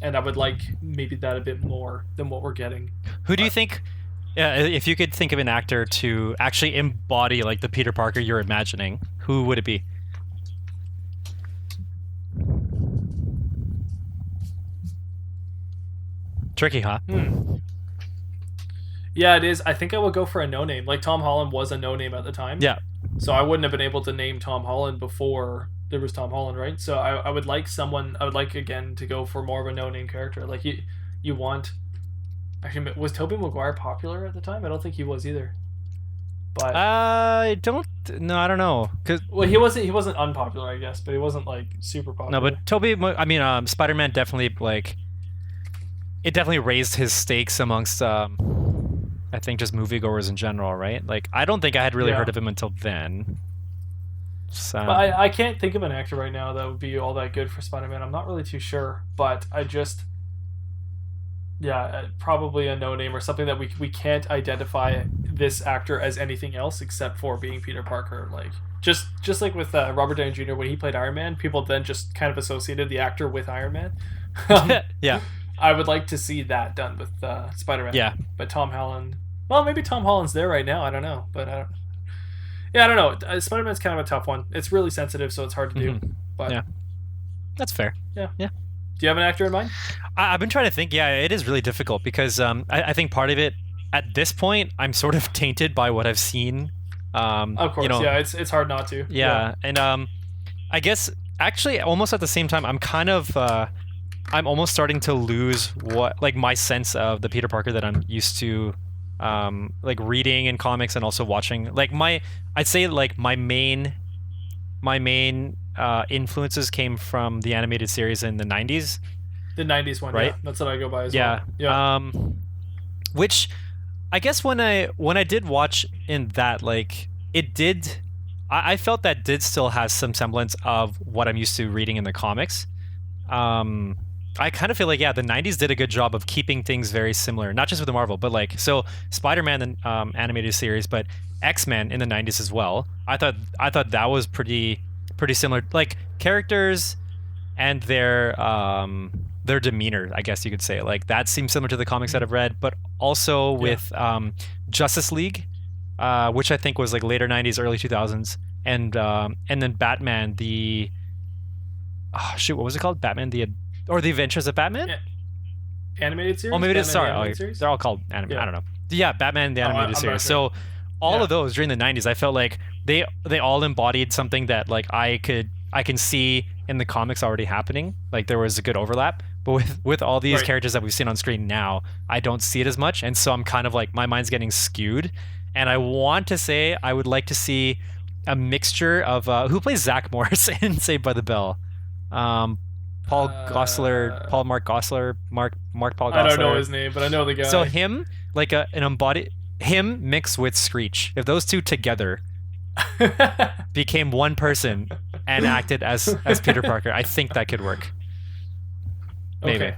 Speaker 2: And I would like maybe that a bit more than what we're getting.
Speaker 1: Who do you think, if you could think of an actor to actually embody like the Peter Parker you're imagining, who would it be? Tricky, huh?
Speaker 2: Yeah, it is. I think I would go for a no-name. Like, Tom Holland was a no-name at the time.
Speaker 1: Yeah.
Speaker 2: So I wouldn't have been able to name Tom Holland before there was Tom Holland, right? So I would like someone, I would like, again, to go for more of a no-name character. Like, you want... Actually, was Tobey Maguire popular at the time? I don't think he was either. But
Speaker 1: I don't know.
Speaker 2: Well, he wasn't unpopular, I guess, but he wasn't, like, super popular.
Speaker 1: No, but Spider-Man definitely, like... It definitely raised his stakes amongst, I think, just moviegoers in general, right? Like, I don't think I had really heard of him until then. So.
Speaker 2: But I can't think of an actor right now that would be all that good for Spider-Man. I'm not really too sure, but I just... Yeah, probably a no-name or something that we can't identify this actor as anything else except for being Peter Parker. Like, just like with Robert Downey Jr. when he played Iron Man, people then just kind of associated the actor with Iron Man.
Speaker 1: Yeah.
Speaker 2: I would like to see that done with Spider-Man.
Speaker 1: Yeah.
Speaker 2: But Tom Holland... Well, maybe Tom Holland's there right now. I don't know. But I don't know. Spider-Man's kind of a tough one. It's really sensitive, so it's hard to do. But
Speaker 1: yeah. That's fair.
Speaker 2: Yeah. Do you have an actor in mind?
Speaker 1: I've been trying to think. Yeah, it is really difficult because I think part of it, at this point, I'm sort of tainted by what I've seen.
Speaker 2: Of course, yeah. It's hard not to.
Speaker 1: Yeah. And I guess, actually, almost at the same time, I'm kind of... I'm almost starting to lose my sense of the Peter Parker that I'm used to, like reading in comics and also watching. Like I'd say like my main influences came from the animated series in the 90s.
Speaker 2: The 90s one, right? Yeah. That's what I go by as well.
Speaker 1: Yeah. Which I guess when I did watch in that, like it did, I felt that did still has some semblance of what I'm used to reading in the comics. I kind of feel like, the 90s did a good job of keeping things very similar, not just with the Marvel, but like, so Spider-Man, the animated series, but X-Men in the 90s as well. I thought that was pretty similar, like characters and their demeanor, I guess you could say. Like that seems similar to the comics that I've read, but also with Justice League, which I think was like later 90s, early 2000s, and then Batman, what was it called? Batman, the Adventures of Batman?
Speaker 2: animated series.
Speaker 1: Oh, maybe it is.
Speaker 2: Batman the
Speaker 1: Sorry,
Speaker 2: animated series?
Speaker 1: they're all called anime.
Speaker 2: Yeah.
Speaker 1: I don't know. Yeah, Batman the animated
Speaker 2: I'm
Speaker 1: series.
Speaker 2: not sure.
Speaker 1: So all of those during the 90s, I felt like they all embodied something that like I can see in the comics already happening. Like there was a good overlap. But with all these characters that we've seen on screen now, I don't see it as much, and so I'm kind of like my mind's getting skewed. And I want to say I would like to see a mixture of who plays Zach Morris in Saved by the Bell. Paul Mark Gosselaar. Mark Paul Gosselaar.
Speaker 2: I don't know his name, but I know the guy.
Speaker 1: So him, like him mixed with Screech. If those two together became one person and acted as Peter Parker, I think that could work. Maybe.
Speaker 2: Okay.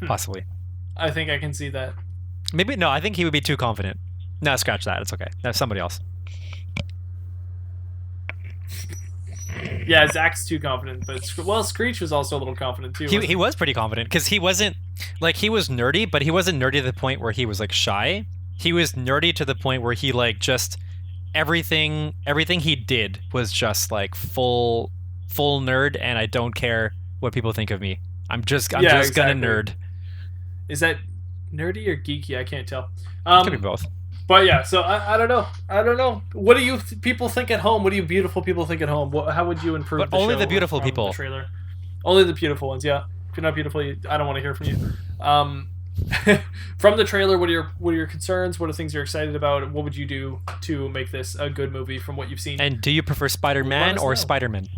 Speaker 1: Possibly.
Speaker 2: I think I can see that.
Speaker 1: Maybe no. I think he would be too confident. No, scratch that. It's okay. That's somebody else.
Speaker 2: Yeah, Zach's too confident, but Screech was also a little confident too.
Speaker 1: He was pretty confident because he wasn't like he was nerdy, but he wasn't nerdy to the point where he was like shy. He was nerdy to the point where he like just everything he did was just like full nerd, and I don't care what people think of me. I'm just gonna nerd.
Speaker 2: Is that nerdy or geeky? I can't tell.
Speaker 1: Could be both.
Speaker 2: But yeah, so I don't know. What do you people think at home? What do you beautiful people think at home? How would you improve?
Speaker 1: But only the beautiful people.
Speaker 2: The trailer. Only the beautiful ones. Yeah. If you're not beautiful, I don't want to hear from you. From the trailer, what are your concerns? What are things you're excited about? What would you do to make this a good movie from what you've seen?
Speaker 1: And do you prefer Spider-Man or Spiderman?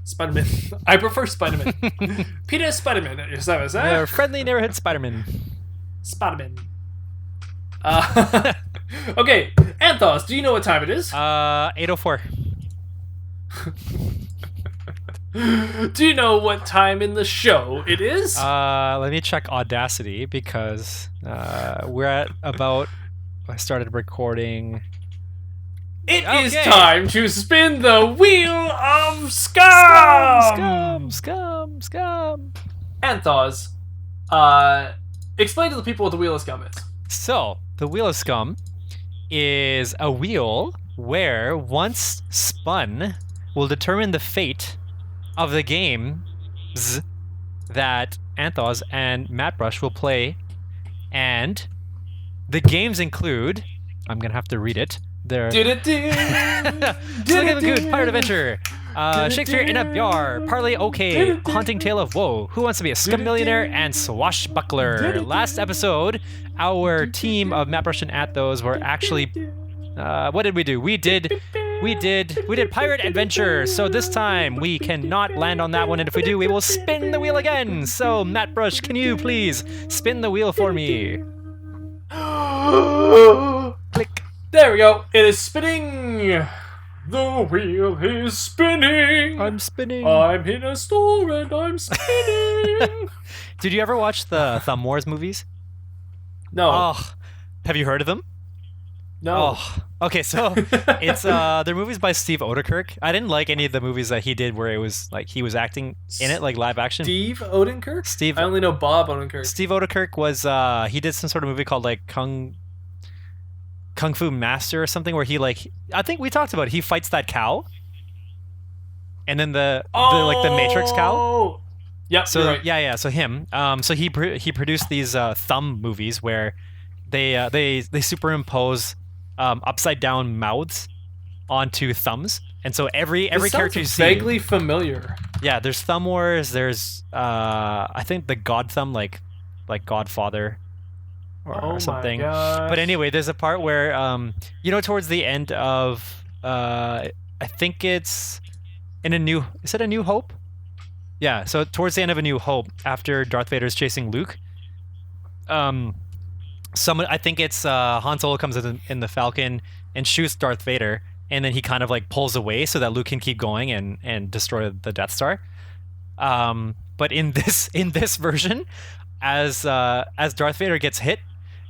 Speaker 2: Spiderman. I prefer Spiderman. Peter Spiderman.
Speaker 1: Your friendly neighborhood Spiderman.
Speaker 2: Spiderman. Okay, Anth0z, do you know what time it is?
Speaker 1: 8:04.
Speaker 2: Do you know what time in the show it is?
Speaker 1: Let me check Audacity because we're at about. I started recording.
Speaker 2: It is time to spin the wheel of scum.
Speaker 1: Scum.
Speaker 2: Anth0z, explain to the people what the wheel of scum is.
Speaker 1: So the wheel of scum is a wheel where once spun will determine the fate of the games that Anth0z and Mattbrush will play, and the games include. I'm gonna have to read it. They're Good Pirate Adventure, Shakespeare in a Yar, Parley OK, Haunting Tale of Woe, Who Wants to Be a Scum Millionaire, and Swashbuckler. Last episode, our team of Mattbrush and Anth0z were actually. What did we do? We did Pirate Adventure. So this time we cannot land on that one, and if we do, we will spin the wheel again. So Mattbrush, can you please spin the wheel for me? Click.
Speaker 2: There we go. It is spinning. The wheel is spinning.
Speaker 1: I'm spinning.
Speaker 2: I'm in a store and I'm spinning.
Speaker 1: Did you ever watch the Thumb Wars movies?
Speaker 2: No.
Speaker 1: Oh, have you heard of them?
Speaker 2: No.
Speaker 1: Oh, okay, so it's they're movies by Steve Odenkirk. I didn't like any of the movies that he did where it was like he was acting in it, like live action.
Speaker 2: Steve Odenkirk? I only know Bob Odenkirk.
Speaker 1: Steve Odenkirk was he did some sort of movie called like Kung Fu Master or something where he like I think we talked about it. He fights that cow. And then the Matrix cow.
Speaker 2: Yep.
Speaker 1: So
Speaker 2: right.
Speaker 1: yeah. So him. So he produced these Thumb movies where they superimpose upside down mouths onto thumbs, and so every character you see
Speaker 2: vaguely familiar.
Speaker 1: Yeah, there's Thumb Wars. There's I think the God Thumb like Godfather or something. But anyway, there's a part where towards the end of I think it's in A New Hope? Yeah, so towards the end of A New Hope, after Darth Vader's chasing Luke, I think it's Han Solo comes in the Falcon and shoots Darth Vader, and then he kind of like pulls away so that Luke can keep going and destroy the Death Star. But in this version, as Darth Vader gets hit,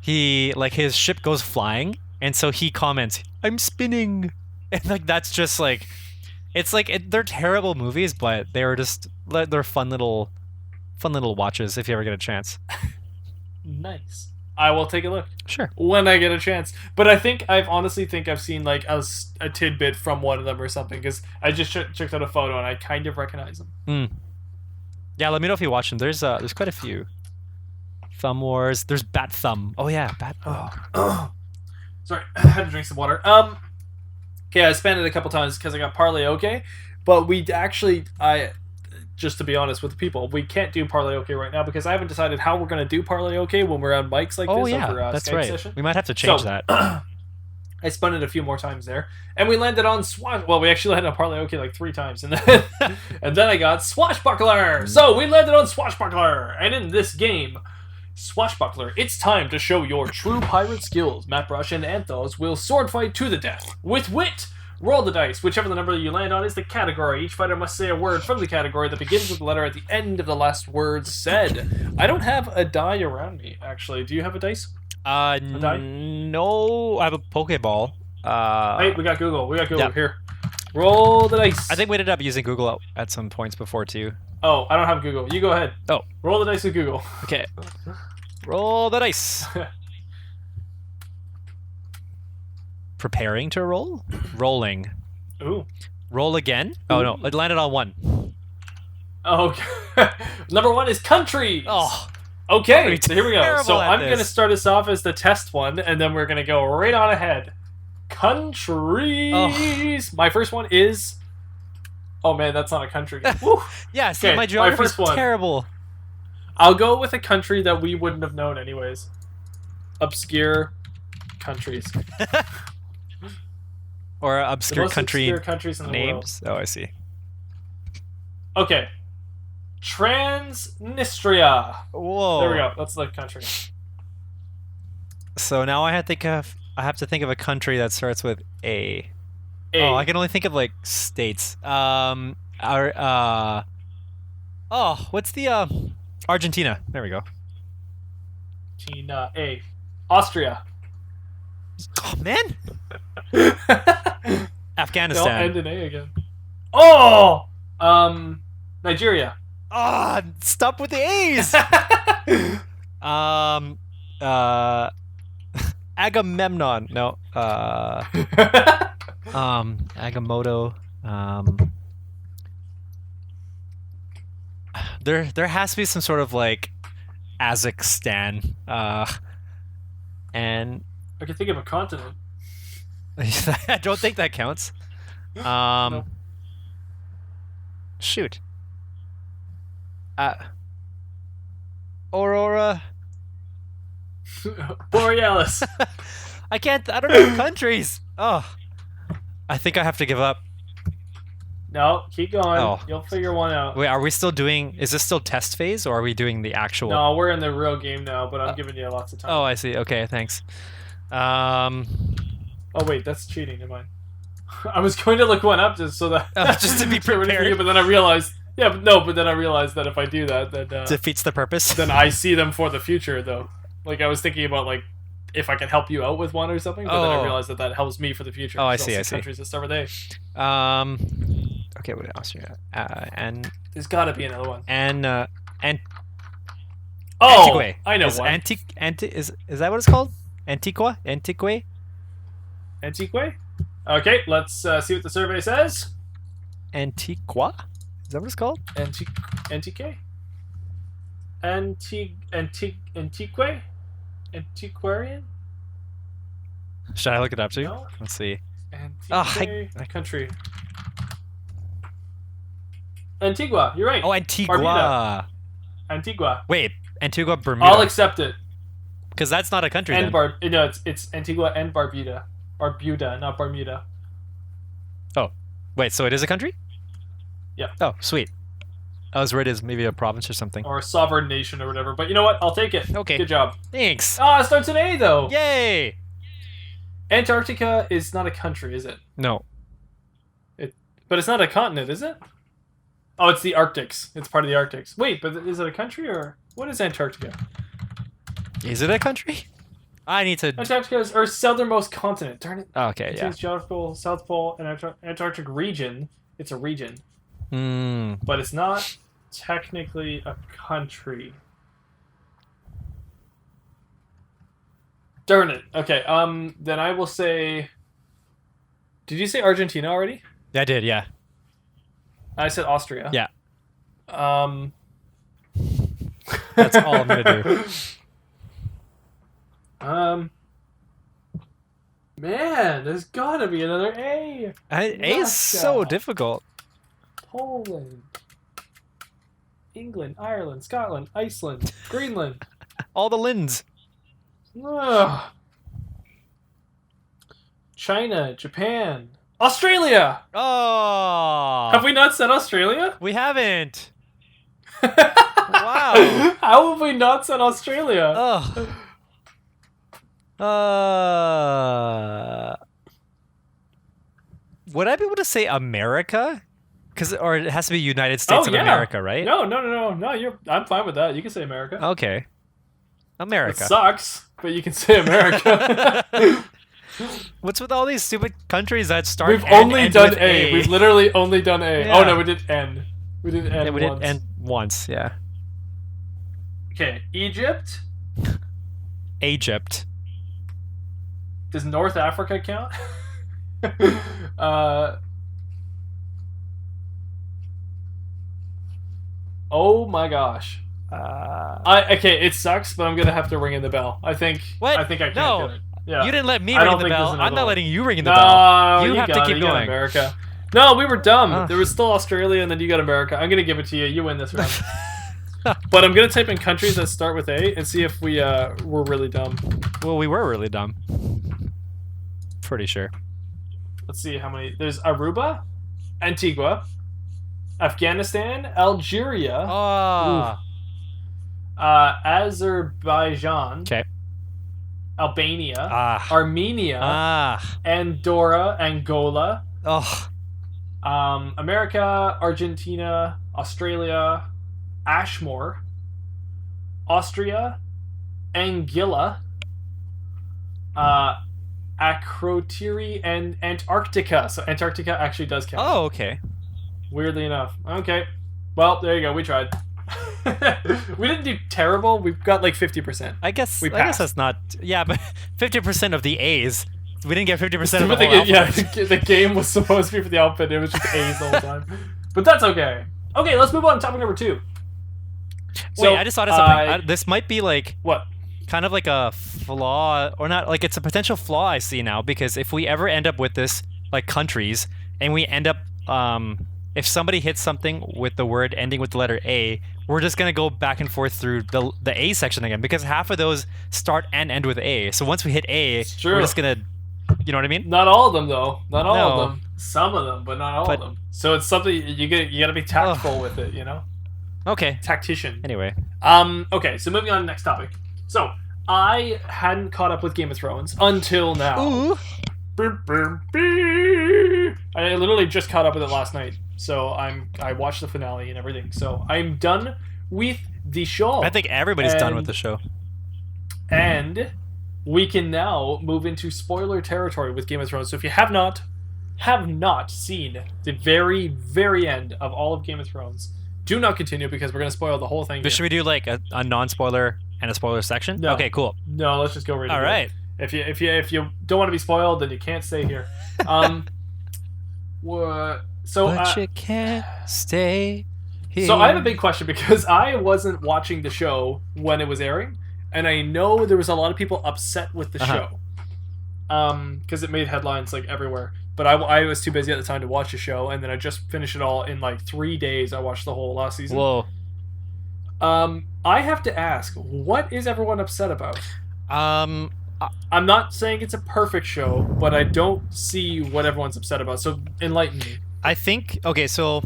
Speaker 1: he like his ship goes flying, and so he comments, "I'm spinning," and like that's just like, it's like they're terrible movies, but they're fun little watches if you ever get a chance.
Speaker 2: Nice. I will take a look.
Speaker 1: Sure.
Speaker 2: When I get a chance. But I honestly think I've seen like a tidbit from one of them or something, because I just checked out a photo and I kind of recognize them.
Speaker 1: Yeah, let me know if you watch them. There's quite a few. Thumb Wars. There's Bat Thumb. Oh yeah, Bat. Oh.
Speaker 2: Sorry, I had to drink some water. Okay, I spent it a couple times because I got Parlay OK, but just to be honest with the people, we can't do Parlay OK right now because I haven't decided how we're going to do Parlay OK when we're on mics like this over
Speaker 1: that's
Speaker 2: Skype
Speaker 1: right.
Speaker 2: session.
Speaker 1: We might have to change that.
Speaker 2: I spun it a few more times there, and we landed on we actually landed on Parlay OK like 3 times, and then and then I got Swashbuckler. So we landed on Swashbuckler, and in this game, Swashbuckler, it's time to show your true pirate skills. Mattbrush and Anth0z will sword fight to the death with wit. Roll the dice. Whichever the number you land on is the category. Each fighter must say a word from the category that begins with the letter at the end of the last word said. I don't have a die around me, actually. Do you have a dice?
Speaker 1: No. I have a Pokeball.
Speaker 2: Hey, we got Google.
Speaker 1: Yeah.
Speaker 2: Here. Roll the dice.
Speaker 1: I think we ended up using Google at some points before, too.
Speaker 2: Oh, I don't have Google. You go ahead.
Speaker 1: Oh.
Speaker 2: Roll the dice with Google.
Speaker 1: Okay. Roll the dice. Preparing to roll? Rolling.
Speaker 2: Ooh.
Speaker 1: Roll again? Oh, no. It landed on 1.
Speaker 2: Okay. Number 1 is countries.
Speaker 1: Oh.
Speaker 2: Okay, so here we go. So I'm
Speaker 1: this.
Speaker 2: going to start us off as the test one, and then we're going to go right on ahead. Countries.
Speaker 1: Oh.
Speaker 2: My first one is... Oh, man, that's not a country. Woo.
Speaker 1: Yeah, see,
Speaker 2: Okay,
Speaker 1: my geography's
Speaker 2: first one.
Speaker 1: terrible.
Speaker 2: I'll go with a country that we wouldn't have known anyways. Obscure countries.
Speaker 1: Or
Speaker 2: The
Speaker 1: obscure
Speaker 2: most
Speaker 1: country
Speaker 2: obscure countries in the world.
Speaker 1: names? Oh, I see.
Speaker 2: Okay. Transnistria.
Speaker 1: Whoa.
Speaker 2: There we go. That's the country.
Speaker 1: So now I have to think of a country that starts with A.
Speaker 2: A.
Speaker 1: Oh, I can only think of like states. What's the Argentina? There we go.
Speaker 2: Tina. A. Austria.
Speaker 1: Oh man. Afghanistan.
Speaker 2: Don't end in A again. Oh! Nigeria.
Speaker 1: Ah, stop with the A's. Agamemnon. No. Agamotto. There has to be some sort of like Kazakhstan. And
Speaker 2: I can think of a continent.
Speaker 1: I don't think that counts.
Speaker 2: No.
Speaker 1: Shoot. Aurora.
Speaker 2: Borealis.
Speaker 1: I don't know countries. Oh. I think I have to give up.
Speaker 2: No, keep going.
Speaker 1: Oh.
Speaker 2: You'll figure one out.
Speaker 1: Wait, are we still doing... Is this still test phase, or are we doing the actual...
Speaker 2: No, we're in the real game now, but I'm giving you lots of time.
Speaker 1: Oh, I see. Okay, thanks.
Speaker 2: Oh, wait, that's cheating. Never mind. I was going to look one up just so that...
Speaker 1: just to be prepared.
Speaker 2: But then I realized... Yeah, but then I realized that if I do that, then...
Speaker 1: defeats the purpose.
Speaker 2: Then I see them for the future, though. Like, I was thinking about, like, if I can help you out with one or something, but then I realized that helps me for the future.
Speaker 1: Oh, I see, I see.
Speaker 2: Countries that start with A.
Speaker 1: Okay, what else? And...
Speaker 2: There's gotta be another one.
Speaker 1: Oh,
Speaker 2: Antigua. I know
Speaker 1: is
Speaker 2: one.
Speaker 1: Is that what it's called? Antigua?
Speaker 2: Antigua? Okay, let's see what the survey says.
Speaker 1: Antigua? Is that what it's called?
Speaker 2: Antique? Antiquarian?
Speaker 1: Should I look it up too?
Speaker 2: No.
Speaker 1: Let's see.
Speaker 2: Antique country. Antigua, you're right.
Speaker 1: Oh, Antigua.
Speaker 2: Barbuda. Antigua.
Speaker 1: Wait, Antigua, Bermuda.
Speaker 2: I'll accept it.
Speaker 1: Because that's not a country then.
Speaker 2: No, it's Antigua and Barbuda. Barbuda, not Bermuda.
Speaker 1: Oh, wait, so it is a country?
Speaker 2: Yeah.
Speaker 1: Oh, sweet. I was worried it was maybe a province or something.
Speaker 2: Or a sovereign nation or whatever. But you know what? I'll take it.
Speaker 1: Okay.
Speaker 2: Good job.
Speaker 1: Thanks.
Speaker 2: Ah, it starts with A, though.
Speaker 1: Yay!
Speaker 2: Antarctica is not a country, is it?
Speaker 1: No.
Speaker 2: But it's not a continent, is it? Oh, it's the Arctics. It's part of the Arctics. Wait, but is it a country or... What is Antarctica?
Speaker 1: Is it a country? I need to...
Speaker 2: Antarctica is Earth's southernmost continent. Darn it.
Speaker 1: Okay, yeah.
Speaker 2: It's geographical South Pole and Antarctic region. It's a region.
Speaker 1: Hmm.
Speaker 2: But it's not technically a country. Darn it. Okay, then I will say... Did you say Argentina already?
Speaker 1: Yeah, I did, yeah.
Speaker 2: I said Austria.
Speaker 1: Yeah.
Speaker 2: Um...
Speaker 1: That's all I'm going to do.
Speaker 2: Man, there's gotta be another A.
Speaker 1: A is so difficult.
Speaker 2: Poland, England, Ireland, Scotland, Iceland, Greenland.
Speaker 1: All the Linds.
Speaker 2: Ugh. China, Japan, Australia.
Speaker 1: Oh.
Speaker 2: Have we not said Australia?
Speaker 1: We haven't. Wow.
Speaker 2: How have we not said Australia?
Speaker 1: Oh. Would I be able to say America? Or it has to be United States of America, right?
Speaker 2: No. I'm fine with that. You can say America.
Speaker 1: Okay. America.
Speaker 2: It sucks, but you can say America.
Speaker 1: What's with all these stupid countries that start?
Speaker 2: We've only done A. We've literally only done A.
Speaker 1: Yeah.
Speaker 2: Oh no, we did N. We did N.
Speaker 1: Yeah, we
Speaker 2: once.
Speaker 1: did N once. Yeah.
Speaker 2: Okay, Egypt.
Speaker 1: Egypt.
Speaker 2: Does North Africa count? Oh my gosh. Okay, it sucks, but I'm gonna have to ring in the bell. I think.
Speaker 1: What?
Speaker 2: I think I can't
Speaker 1: No.
Speaker 2: do it. Yeah.
Speaker 1: You didn't let me ring the bell. I'm not letting you ring the
Speaker 2: No,
Speaker 1: bell. You have to
Speaker 2: got
Speaker 1: keep
Speaker 2: it. You got
Speaker 1: going.
Speaker 2: America. No, we were dumb. There was still Australia, and then you got America. I'm gonna give it to you. You win this round. But I'm gonna type in countries that start with A and see if we were really dumb.
Speaker 1: Well, we were really dumb. Pretty sure.
Speaker 2: Let's see how many. There's Aruba, Antigua, Afghanistan, Algeria,
Speaker 1: Oh.
Speaker 2: Azerbaijan,
Speaker 1: Okay.
Speaker 2: Albania, Armenia, Andorra, Angola, America, Argentina, Australia, Ashmore, Austria, Anguilla, Akrotiri, and Antarctica. So Antarctica actually does count.
Speaker 1: Oh, okay.
Speaker 2: Weirdly enough. Okay. Well, there you go. We tried. We didn't do terrible. We've got like 50%.
Speaker 1: I guess
Speaker 2: we
Speaker 1: guess that's not. Yeah, but 50% of the A's. We didn't get 50% of the whole alphabet.
Speaker 2: Yeah, the game was supposed to be for the alphabet. It was just A's the whole time. But that's okay. Okay, let's move on to topic number 2.
Speaker 1: Wait, I just thought of something. This might be like
Speaker 2: what?
Speaker 1: Kind of like a flaw, or not? Like it's a potential flaw I see now, because if we ever end up with this, like countries, and we end up, if somebody hits something with the word ending with the letter A, we're just gonna go back and forth through the A section again, because half of those start and end with A. So once we hit A, we're just gonna, you know what I mean?
Speaker 2: Not all of them though. Not all of them. Some of them, but not all of them. So it's something you gotta be tactful with it, you know.
Speaker 1: Okay.
Speaker 2: Tactician.
Speaker 1: Anyway.
Speaker 2: Okay, so moving on to the next topic. So, I hadn't caught up with Game of Thrones until now.
Speaker 1: Ooh.
Speaker 2: I literally just caught up with it last night. So, I watched the finale and everything. So, I'm done with the show.
Speaker 1: I think everybody's done with the show.
Speaker 2: And we can now move into spoiler territory with Game of Thrones. So, if you have not seen the very, very end of all of Game of Thrones, do not continue, because we're going to spoil the whole thing.
Speaker 1: But should we do like a non-spoiler and a spoiler section?
Speaker 2: No.
Speaker 1: Okay, cool.
Speaker 2: No, let's just go right.
Speaker 1: All right.
Speaker 2: If you don't want to be spoiled, then you can't stay here. But
Speaker 1: you can't stay here.
Speaker 2: So I have a big question, because I wasn't watching the show when it was airing, and I know there was a lot of people upset with the show, because it made headlines like everywhere. But I was too busy at the time to watch the show, and then I just finished it all in like 3 days. I watched the whole last season.
Speaker 1: Whoa.
Speaker 2: I have to ask, what is everyone upset about? I'm not saying it's a perfect show, but I don't see what everyone's upset about. So enlighten me.
Speaker 1: I think so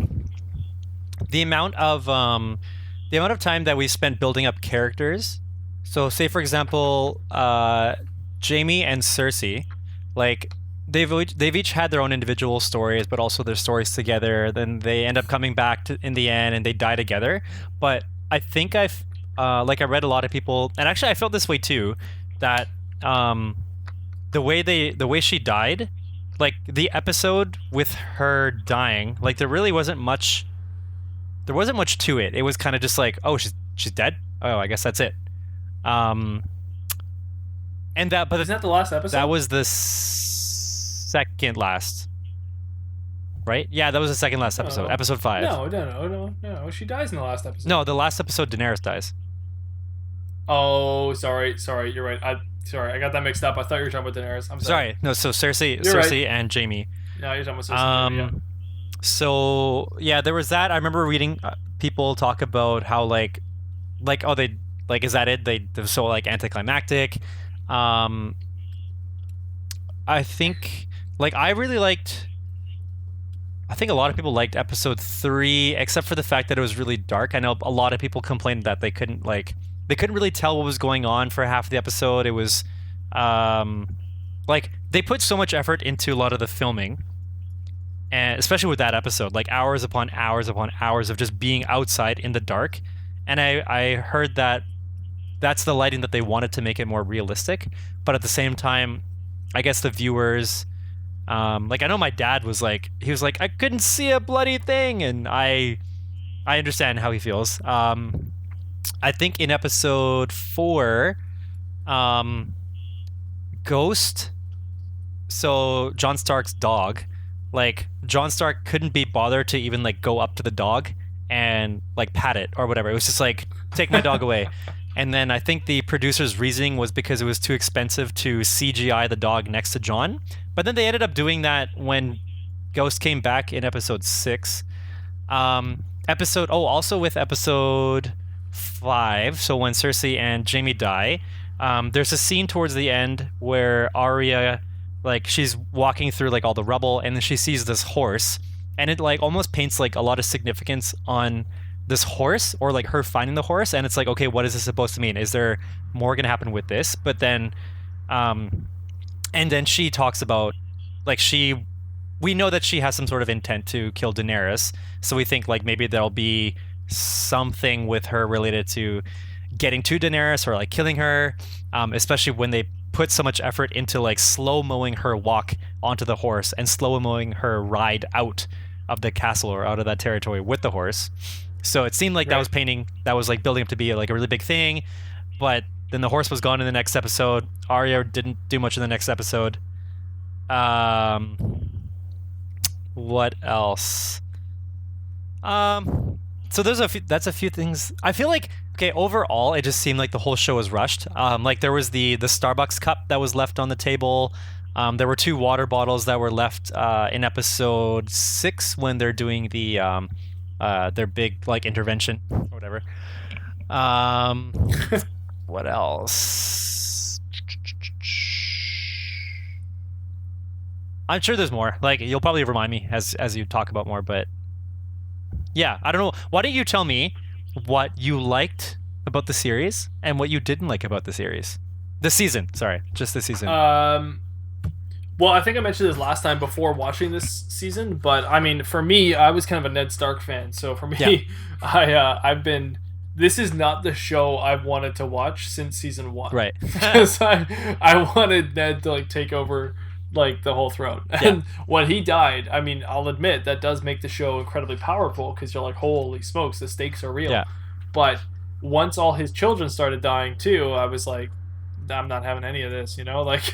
Speaker 1: the amount of time that we spent building up characters. So say for example, Jaime and Cersei, like they've each had their own individual stories, but also their stories together. Then they end up coming back in the end, and they die together. But I think I read a lot of people, and actually I felt this way too, that the way she died, like the episode with her dying, like there wasn't much to it. It was kind of just like, oh, she's dead. Oh, I guess that's it. And that, but
Speaker 2: isn't that the last episode?
Speaker 1: That was the second last. Right? Yeah, that was the second last episode. Episode 5.
Speaker 2: No. She dies in the last episode.
Speaker 1: No, the last episode Daenerys dies.
Speaker 2: Oh, sorry. You're right. Sorry, I got that mixed up. I thought you were talking about Daenerys. I'm sorry.
Speaker 1: No, so Cersei
Speaker 2: right.
Speaker 1: and Jaime.
Speaker 2: No, you're talking about Cersei. Yeah.
Speaker 1: So yeah, there was that. I remember reading people talk about how like oh they like is that it? They're so like anticlimactic. I think like I really liked. I think a lot of people liked episode 3, except for the fact that it was really dark. I know a lot of people complained that they couldn't really tell what was going on for half the episode. It was like they put so much effort into a lot of the filming, and especially with that episode, like hours upon hours upon hours of just being outside in the dark. And I heard that that's the lighting that they wanted to make it more realistic, but at the same time, I guess the viewers. Like I know my dad was like I couldn't see a bloody thing, and I understand how he feels. I think in episode 4, Ghost, so Jon Stark's dog, like Jon Stark couldn't be bothered to even like go up to the dog and like pat it or whatever. It was just like, take my dog away. And then I think the producer's reasoning was because it was too expensive to CGI the dog next to Jon. But then they ended up doing that when Ghost came back in episode 6. Also with episode 5, so when Cersei and Jaime die, there's a scene towards the end where Arya, like she's walking through like all the rubble, and then she sees this horse, and it like almost paints like a lot of significance on this horse, or like her finding the horse, and it's like, okay, what is this supposed to mean? Is there more gonna happen with this? But then and then she talks about like we know that she has some sort of intent to kill Daenerys, so we think like maybe there'll be something with her related to getting to Daenerys or like killing her, especially when they put so much effort into like slow-moing her walk onto the horse and slow-moing her ride out of the castle or out of that territory with the horse. So it seemed like that was like building up to be like a really big thing, but then the horse was gone in the next episode. Arya didn't do much in the next episode. What else? So that's a few things. I feel like, okay, overall, it just seemed like the whole show was rushed. Like there was the Starbucks cup that was left on the table. There were 2 water bottles that were left in episode 6 when they're doing the their big like intervention or whatever. What else? I'm sure there's more. Like you'll probably remind me as you talk about more, but yeah, I don't know. Why don't you tell me what you liked about the series and what you didn't like about the series? The season, sorry, just the season.
Speaker 2: Well, I think I mentioned this last time before watching this season, but I mean, for me, I was kind of a Ned Stark fan, so for me, yeah. This is not the show I've wanted to watch since season 1.
Speaker 1: Right.
Speaker 2: Because I wanted Ned to like take over like the whole throne. And when he died, I mean, I'll admit that does make the show incredibly powerful because you're like, holy smokes, the stakes are real.
Speaker 1: Yeah.
Speaker 2: But once all his children started dying too, I was like, I'm not having any of this, you know? Like,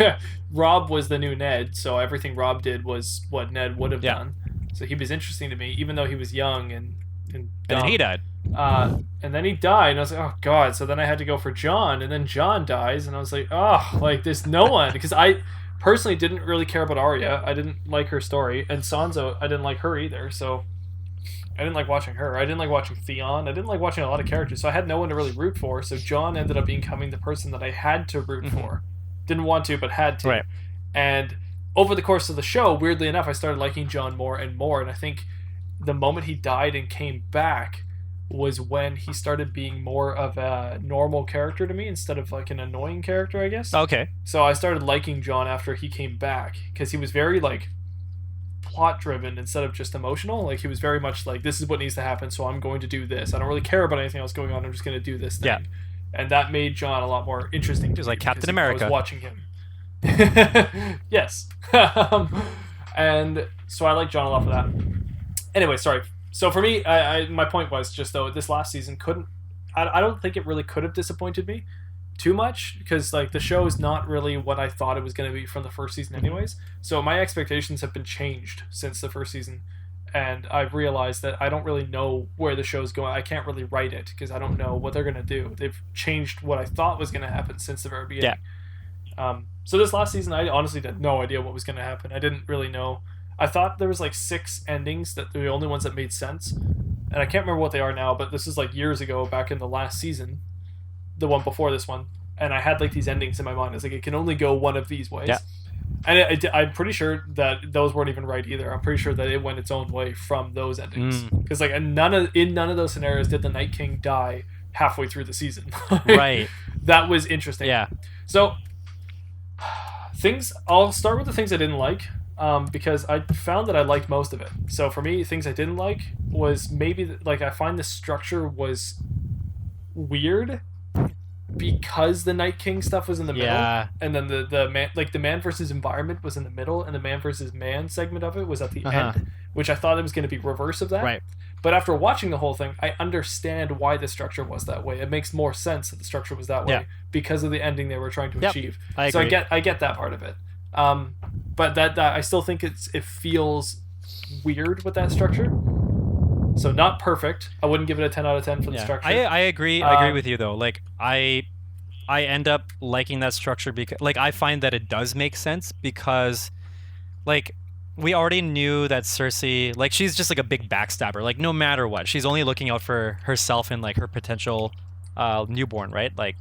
Speaker 2: Robb was the new Ned, so everything Robb did was what Ned would have done. So he was interesting to me, even though he was young and dumb.
Speaker 1: And he died.
Speaker 2: And then he died, and I was like, oh god. So then I had to go for Jon, and then Jon dies, and I was like, oh, like there's no one, because I personally didn't really care about Arya. I didn't like her story, and Sansa, I didn't like her either. So I didn't like watching her. I didn't like watching Theon. I didn't like watching a lot of characters, so I had no one to really root for. So Jon ended up becoming the person that I had to root for. Didn't want to, but had to.
Speaker 1: Right.
Speaker 2: And over the course of the show, weirdly enough, I started liking Jon more and more. And I think the moment he died and came back was when he started being more of a normal character to me instead of like an annoying character, I guess.
Speaker 1: Okay.
Speaker 2: So I started liking Jon after he came back because he was very like plot driven instead of just emotional. Like he was very much like, this is what needs to happen, so I'm going to do this. I don't really care about anything else going on. I'm just going to do this thing. Yeah. And that made Jon a lot more interesting.
Speaker 1: He was like Captain America.
Speaker 2: I was watching him. Yes. And so I like Jon a lot for that. Anyway, sorry. So for me, my point was just though this last season I don't think it really could have disappointed me too much because like the show is not really what I thought it was going to be from the first season anyways. So my expectations have been changed since the first season, and I've realized that I don't really know where the show's going. I can't really write it because I don't know what they're going to do. They've changed what I thought was going to happen since the very beginning. So this last season, I honestly had no idea what was going to happen. I didn't really know. I thought there was like 6 endings that were the only ones that made sense, and I can't remember what they are now. But this is like years ago, back in the last season, the one before this one, and I had like these endings in my mind. It's like it can only go one of these ways.
Speaker 1: Yeah.
Speaker 2: And I'm pretty sure that those weren't even right either. I'm pretty sure that it went its own way from those endings. Because like in none of those scenarios did the Night King die halfway through the season.
Speaker 1: Right.
Speaker 2: That was interesting.
Speaker 1: Yeah.
Speaker 2: So I'll start with the things I didn't like, because I found that I liked most of it. So for me, things I didn't like was maybe like I find the structure was weird. Because the Night King stuff was in the middle, and then the man, like the man versus environment was in the middle, and the man versus man segment of it was at the end, which I thought it was going to be reverse of that.
Speaker 1: Right.
Speaker 2: But after watching the whole thing, I understand why the structure was that way. It makes more sense that the structure was that way because of the ending they were trying to achieve.
Speaker 1: I agree.
Speaker 2: So I get that part of it. But that I still think it feels weird with that structure. So not perfect. I wouldn't give it a 10 out of 10 for the structure.
Speaker 1: I agree. I agree with you though. Like I end up liking that structure because like I find that it does make sense because like we already knew that Cersei, like she's just like a big backstabber. Like no matter what, she's only looking out for herself and like her potential newborn, right? Like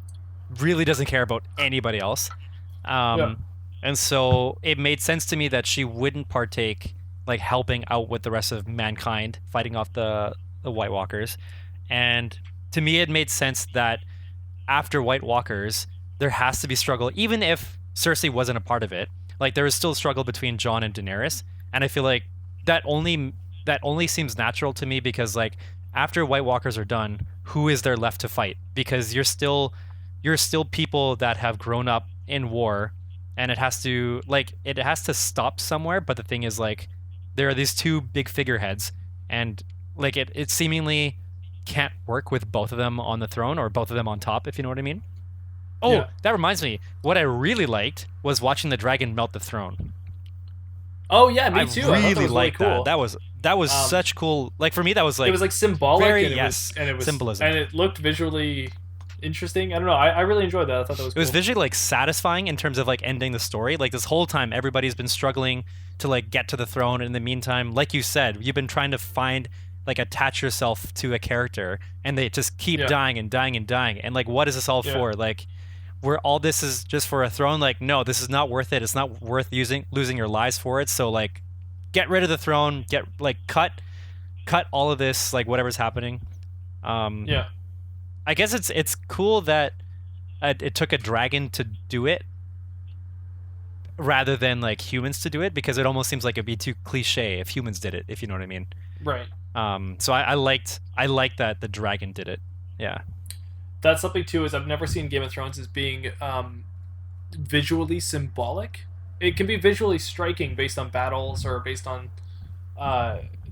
Speaker 1: really doesn't care about anybody else. And so it made sense to me that she wouldn't partake like helping out with the rest of mankind, fighting off the White Walkers. And to me, it made sense that after White Walkers, there has to be struggle, even if Cersei wasn't a part of it. Like there is still a struggle between Jon and Daenerys, and I feel like that only seems natural to me because like after White Walkers are done, who is there left to fight? Because you're still people that have grown up in war, and it has to stop somewhere. But the thing is like, there are these 2 big figureheads, and like it seemingly can't work with both of them on the throne or both of them on top, if you know what I mean. That reminds me. What I really liked was watching the dragon melt the throne.
Speaker 2: Oh yeah, me too.
Speaker 1: I really
Speaker 2: liked
Speaker 1: that. That was such cool. Like for me, that was like
Speaker 2: it was like symbolic.
Speaker 1: Very,
Speaker 2: and it was
Speaker 1: symbolism,
Speaker 2: and it looked visually interesting. I don't know. I really enjoyed that. I thought that was cool.
Speaker 1: It was visually like satisfying in terms of like ending the story. Like this whole time, everybody's been struggling to like get to the throne. And in the meantime, like you said, you've been trying to find like attach yourself to a character, and they just keep dying and dying and dying. And like, what is this all for? Like, where all this is just for a throne? Like, no, this is not worth it. It's not worth losing your lives for it. So like, get rid of the throne. Get like cut all of this, like whatever's happening. I guess it's cool that it took a dragon to do it rather than like humans to do it, because it almost seems like it'd be too cliche if humans did it, if you know what I mean.
Speaker 2: Right.
Speaker 1: So I liked that the dragon did it. Yeah.
Speaker 2: That's something too, is I've never seen Game of Thrones as being visually symbolic. It can be visually striking based on battles or based on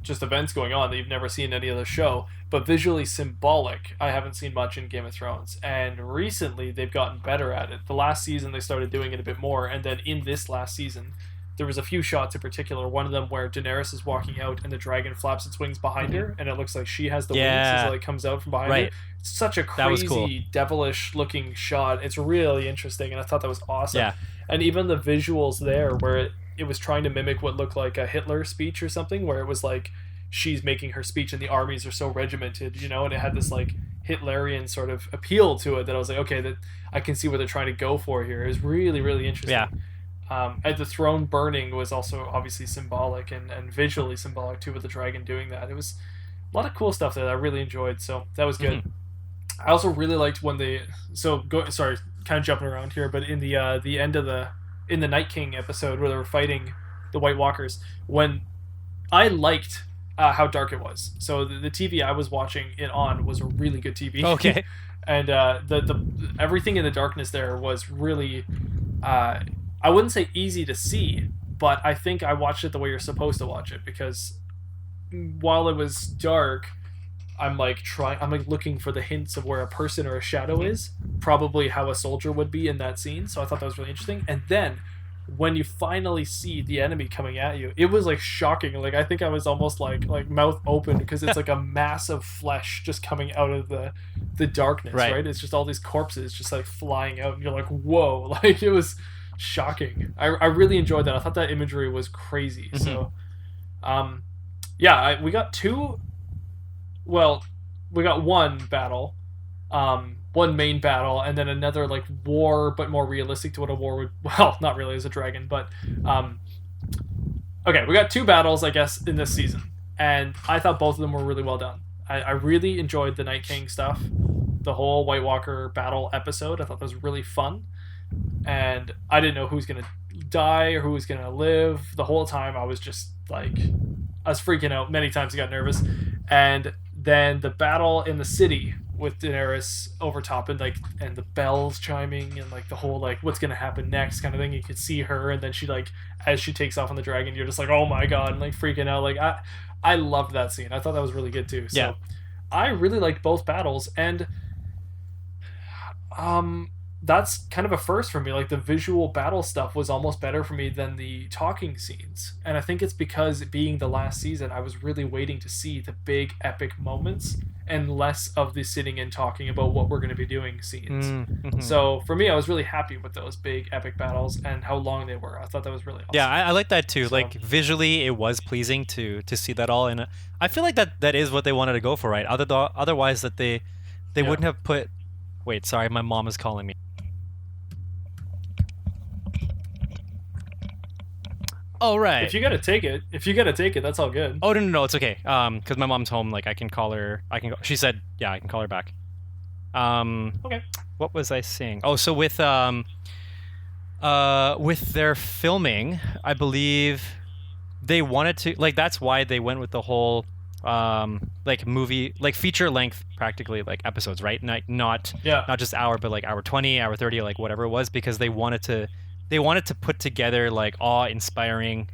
Speaker 2: just events going on that you've never seen in any other show, but visually symbolic I haven't seen much in Game of Thrones, and recently they've gotten better at it. The last season they started doing it a bit more, and then in this last season there was a few shots in particular, one of them where Daenerys is walking out and the dragon flaps its wings behind her, and it looks like she has the wings as it comes out from behind her. It's such a crazy, cool, devilish looking shot. It's really interesting, and I thought that was awesome.
Speaker 1: Yeah.
Speaker 2: And even the visuals there, where it was trying to mimic what looked like a Hitler speech or something, where it was like she's making her speech and the armies are so regimented, you know, and it had this like Hitlerian sort of appeal to it that I was like, okay, that I can see what they're trying to go for here. It was really, really interesting.
Speaker 1: Yeah.
Speaker 2: And the throne burning was also obviously symbolic and visually symbolic too, with the dragon doing that. It was a lot of cool stuff there that I really enjoyed, so that was good. I also really liked when kind of jumping around here, but in the end of the Night King episode where they were fighting the White Walkers, when I liked how dark it was. So the TV I was watching it on was a really good TV.
Speaker 1: Okay.
Speaker 2: And the everything in the darkness there was really I wouldn't say easy to see, but I think I watched it the way you're supposed to watch it, because while it was dark, I'm like looking for the hints of where a person or a shadow is, probably how a soldier would be in that scene. So I thought that was really interesting. And then when you finally see the enemy coming at you, it was like shocking. Like I think I was almost like mouth open, because it's like a mass of flesh just coming out of the darkness, right? It's just all these corpses just like flying out, and you're like, whoa. Like it was shocking. I really enjoyed that. I thought that imagery was crazy. So, yeah, we got two. Well, we got one battle, one main battle, and then another like war, but more realistic to what a war would. Well, not really as a dragon, but okay, we got two battles, I guess, in this season, and I thought both of them were really well done. I really enjoyed the Night King stuff, the whole White Walker battle episode. I thought that was really fun, and I didn't know who was gonna die or who was gonna live. The whole time, I was just like, I was freaking out many times. I got nervous, and then the battle in the city with Daenerys over top and like and the bells chiming and like the whole like what's gonna happen next kind of thing. You could see her, and then she like as she takes off on the dragon, you're just like, oh my god, and like freaking out. Like I loved that scene. I thought that was really good too. So yeah. I really liked both battles, and that's kind of a first for me. Like the visual battle stuff was almost better for me than the talking scenes, and I think it's because being the last season, I was really waiting to see the big epic moments and less of the sitting and talking about what we're going to be doing scenes. Mm-hmm. So for me, I was really happy with those big epic battles and how long they were. I thought that was really awesome.
Speaker 1: Yeah, I like that too. So, like visually, it was pleasing to see that all, and I feel like that is what they wanted to go for, right? Otherwise, that they wouldn't have put. Wait, sorry, my mom is calling me. Oh, right.
Speaker 2: If you gotta take it, that's all good.
Speaker 1: Oh, no, it's okay. Because my mom's home, like I can call her. She said, yeah, I can call her back.
Speaker 2: Okay.
Speaker 1: What was I saying? Oh, so with their filming, I believe they wanted to, like, that's why they went with the whole like movie, like feature length, practically like episodes, right? Not just hour, but like hour 20, hour 30, like whatever it was, because they wanted to put together like awe-inspiring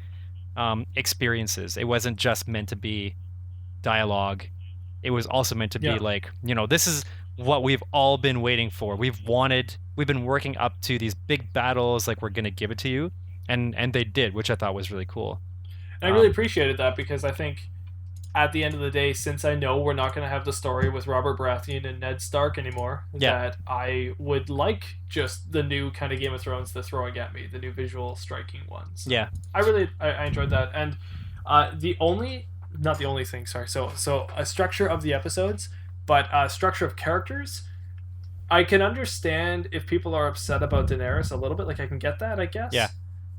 Speaker 1: experiences. It wasn't just meant to be dialogue. It was also meant to be like, this is what we've all been waiting for. We've been working up to these big battles, like we're going to give it to you. And they did, which I thought was really cool.
Speaker 2: And I really appreciated that, because I think at the end of the day, since I know we're not going to have the story with Robert Baratheon and Ned Stark anymore, that I would like just the new kind of Game of Thrones they're throwing at me, the new visual striking ones. So I enjoyed that. And not the only thing, sorry. So a structure of the episodes, but a structure of characters. I can understand if people are upset about Daenerys a little bit. Like I can get that, I guess.
Speaker 1: Yeah.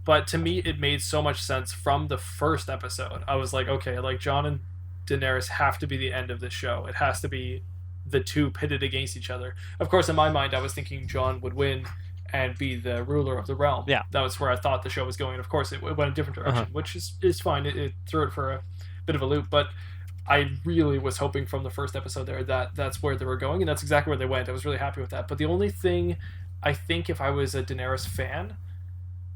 Speaker 2: But to me, it made so much sense from the first episode. I was like, okay, like Jon and Daenerys have to be the end of this show. It has to be the two pitted against each other. Of course, in my mind, I was thinking Jon would win and be the ruler of the realm.
Speaker 1: Yeah.
Speaker 2: That was where I thought the show was going. Of course, it went a different direction, which is fine. It threw it for a bit of a loop, but I really was hoping from the first episode there that that's where they were going, and that's exactly where they went. I was really happy with that. But the only thing I think if I was a Daenerys fan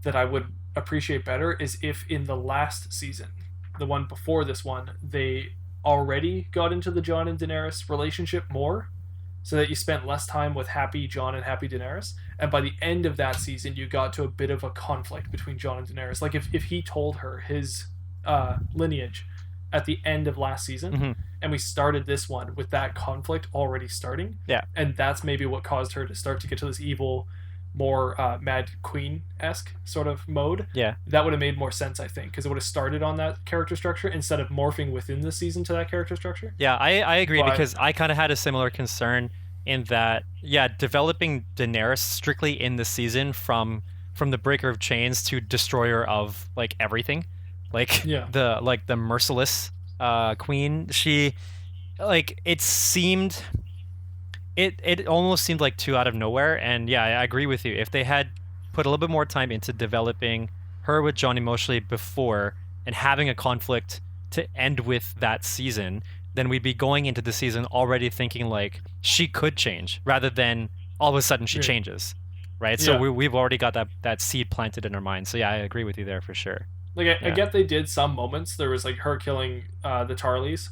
Speaker 2: that I would appreciate better is if in the last season, the one before this one, they already got into the Jon and Daenerys relationship more, so that you spent less time with happy Jon and happy Daenerys, and by the end of that season you got to a bit of a conflict between Jon and Daenerys. Like if he told her his lineage at the end of last season, and we started this one with that conflict already starting, and that's maybe what caused her to start to get to this evil, more Mad Queen-esque sort of mode. That would have made more sense, I think, because it would have started on that character structure instead of morphing within the season to that character structure.
Speaker 1: I agree, because I kind of had a similar concern in that, developing Daenerys strictly in the season from the breaker of chains to destroyer of like everything, like the merciless queen. She, like, it almost seemed like too out of nowhere. And I agree with you. If they had put a little bit more time into developing her with Jon emotionally before and having a conflict to end with that season, then we'd be going into the season already thinking like she could change rather than all of a sudden she changes, right? So we've already got that seed planted in our minds. So I agree with you there for sure.
Speaker 2: Like I get they did some moments. There was like her killing the Tarleys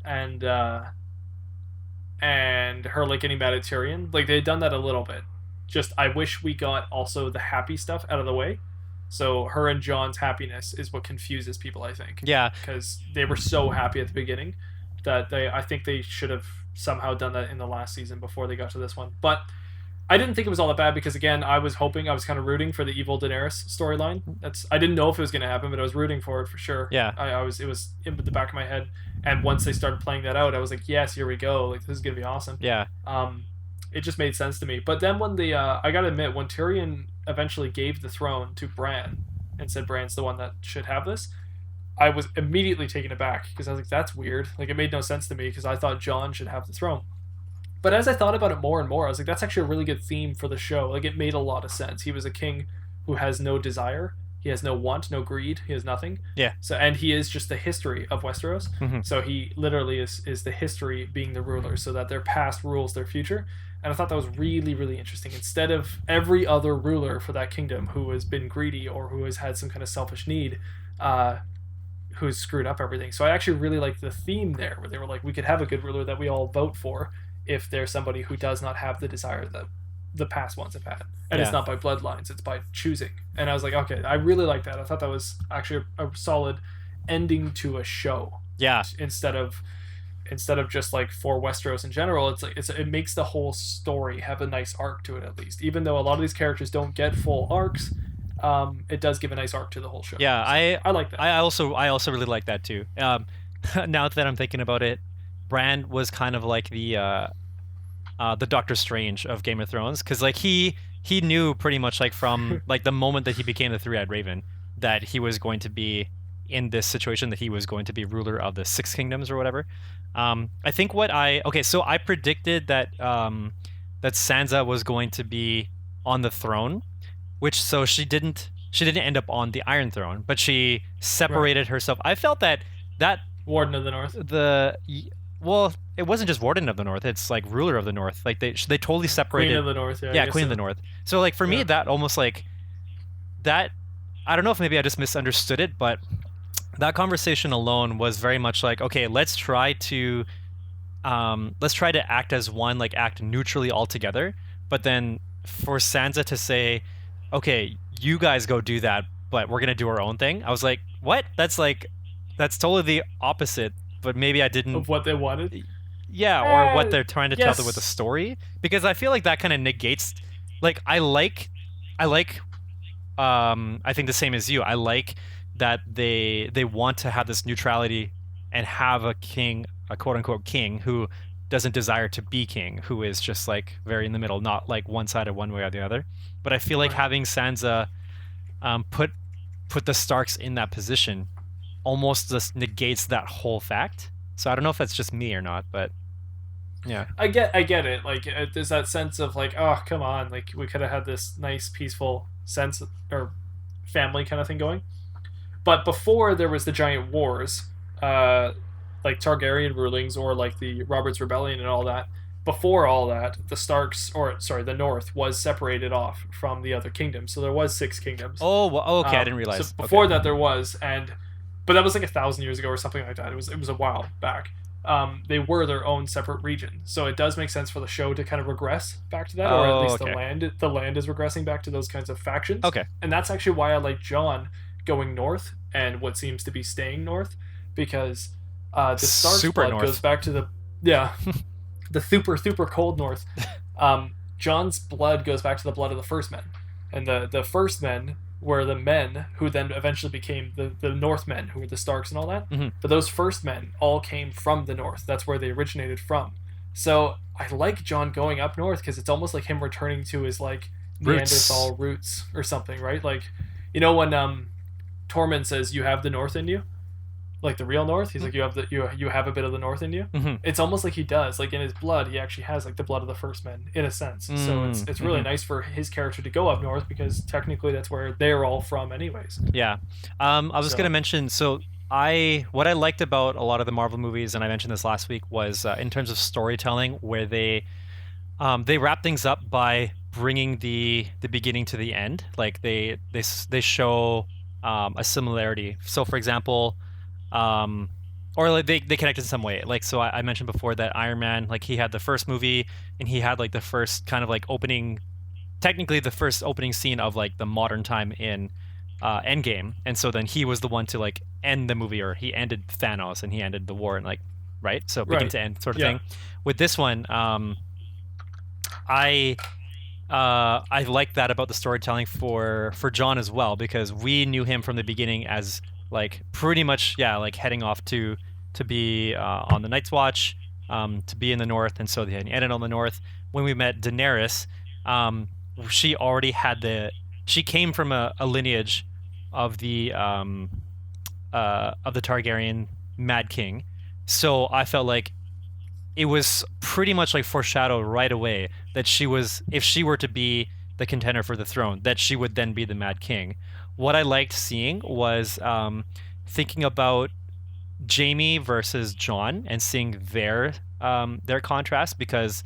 Speaker 2: and her like getting mad at Tyrion. Like they'd done that a little bit. Just I wish we got also the happy stuff out of the way. So her and Jon's happiness is what confuses people, I think.
Speaker 1: Yeah.
Speaker 2: Because they were so happy at the beginning that I think they should have somehow done that in the last season before they got to this one. But I didn't think it was all that bad because again, I was kind of rooting for the evil Daenerys storyline. I didn't know if it was going to happen, but I was rooting for it for sure.
Speaker 1: Yeah.
Speaker 2: It was in the back of my head, and once they started playing that out, I was like, yes, here we go. Like this is going to be awesome.
Speaker 1: Yeah.
Speaker 2: It just made sense to me. But then when I gotta admit, when Tyrion eventually gave the throne to Bran and said Bran's the one that should have this, I was immediately taken aback because I was like, that's weird. Like it made no sense to me because I thought Jon should have the throne. But as I thought about it more and more, I was like, that's actually a really good theme for the show. Like, it made a lot of sense. He was a king who has no desire. He has no want, no greed. He has nothing.
Speaker 1: Yeah.
Speaker 2: So, and he is just the history of Westeros.
Speaker 1: Mm-hmm.
Speaker 2: So he literally is the history being the ruler, so that their past rules their future. And I thought that was really, really interesting. Instead of every other ruler for that kingdom who has been greedy or who has had some kind of selfish need, who's screwed up everything. So I actually really liked the theme there, where they were like, we could have a good ruler that we all vote for, if there's somebody who does not have the desire that the past ones have had. And it's not by bloodlines, it's by choosing. And I was like, okay, I really like that. I thought that was actually a solid ending to a show.
Speaker 1: Yeah.
Speaker 2: Instead of just like for Westeros in general, it's like it makes the whole story have a nice arc to it at least. Even though a lot of these characters don't get full arcs, it does give a nice arc to the whole show.
Speaker 1: Yeah,
Speaker 2: so I like that.
Speaker 1: I also really like that too. Now that I'm thinking about it, Bran was kind of like the Doctor Strange of Game of Thrones, because like he knew pretty much like from like the moment that he became the Three-Eyed Raven that he was going to be in this situation, that he was going to be ruler of the Six Kingdoms or whatever. I think so I predicted that that Sansa was going to be on the throne, which so she didn't end up on the Iron Throne, but she separated herself. I felt that
Speaker 2: Warden of the North.
Speaker 1: Well, it wasn't just Warden of the North. It's like Ruler of the North. Like they totally separated.
Speaker 2: Queen of the North.
Speaker 1: Yeah, Queen of the North. So like for me, that almost like that. I don't know if maybe I just misunderstood it, but that conversation alone was very much like, okay, let's try to act as one, like act neutrally altogether. But then for Sansa to say, okay, you guys go do that, but we're gonna do our own thing. I was like, what? That's totally the opposite. But maybe I didn't
Speaker 2: of what they wanted.
Speaker 1: Yeah, or what they're trying to tell with the story, because I feel like that kind of negates. Like I think the same as you. I like that they want to have this neutrality and have a king, a quote unquote king, who doesn't desire to be king, who is just like very in the middle, not like one sided one way or the other. But I feel like having Sansa put the Starks in that position almost just negates that whole fact. So I don't know if that's just me or not, but yeah,
Speaker 2: I get it. Like there's that sense of like, oh come on, like we could have had this nice peaceful sense or family kind of thing going. But before there was the giant wars, like Targaryen rulings or like the Robert's Rebellion and all that, before all that, the North was separated off from the other kingdoms. So there was 6 kingdoms.
Speaker 1: Oh, well, okay, I didn't realize.
Speaker 2: So before that there was, but that was like 1,000 years ago or something like that. It was a while back. They were their own separate region, so it does make sense for the show to kind of regress back to that, or at least the land is regressing back to those kinds of factions.
Speaker 1: Okay, and
Speaker 2: that's actually why I like Jon going north and what seems to be staying north, because the Stark's blood goes back to the super cold north. Jon's blood goes back to the blood of the First Men, and the First Men were the men who then eventually became the Northmen, who were the Starks and all that.
Speaker 1: Mm-hmm.
Speaker 2: But those first men all came from the north. That's where they originated from. So I like Jon going up north because it's almost like him returning to his like Neanderthal roots or something, right? Like, you know when Tormund says you have the north in you, like the real north. He's like, you have a bit of the north in you.
Speaker 1: Mm-hmm.
Speaker 2: It's almost like he does, like in his blood, he actually has like the blood of the First Men in a sense. So it's really nice for his character to go up north because technically that's where they're all from, anyways.
Speaker 1: Yeah, I was gonna mention. So what I liked about a lot of the Marvel movies, and I mentioned this last week, was in terms of storytelling, where they wrap things up by bringing the beginning to the end. Like they show a similarity. So for example. Or like they connect in some way. Like, so I mentioned before that Iron Man, like he had the first movie and he had like the first kind of like technically the first opening scene of like the modern time in Endgame. And so then he was the one to like end the movie, or he ended Thanos and he ended the war, and like, right? So begin to end sort of thing. With this one, I I like that about the storytelling for John as well, because we knew him from the beginning as like pretty much like heading off to be on the Night's Watch, to be in the North, and so they ended on the North. When we met Daenerys, she already had she came from a lineage of the Targaryen Mad King, so I felt like it was pretty much like foreshadowed right away that she was, if she were to be the contender for the throne, that she would then be the Mad King. What I liked seeing was thinking about Jaime versus Jon and seeing their contrast, because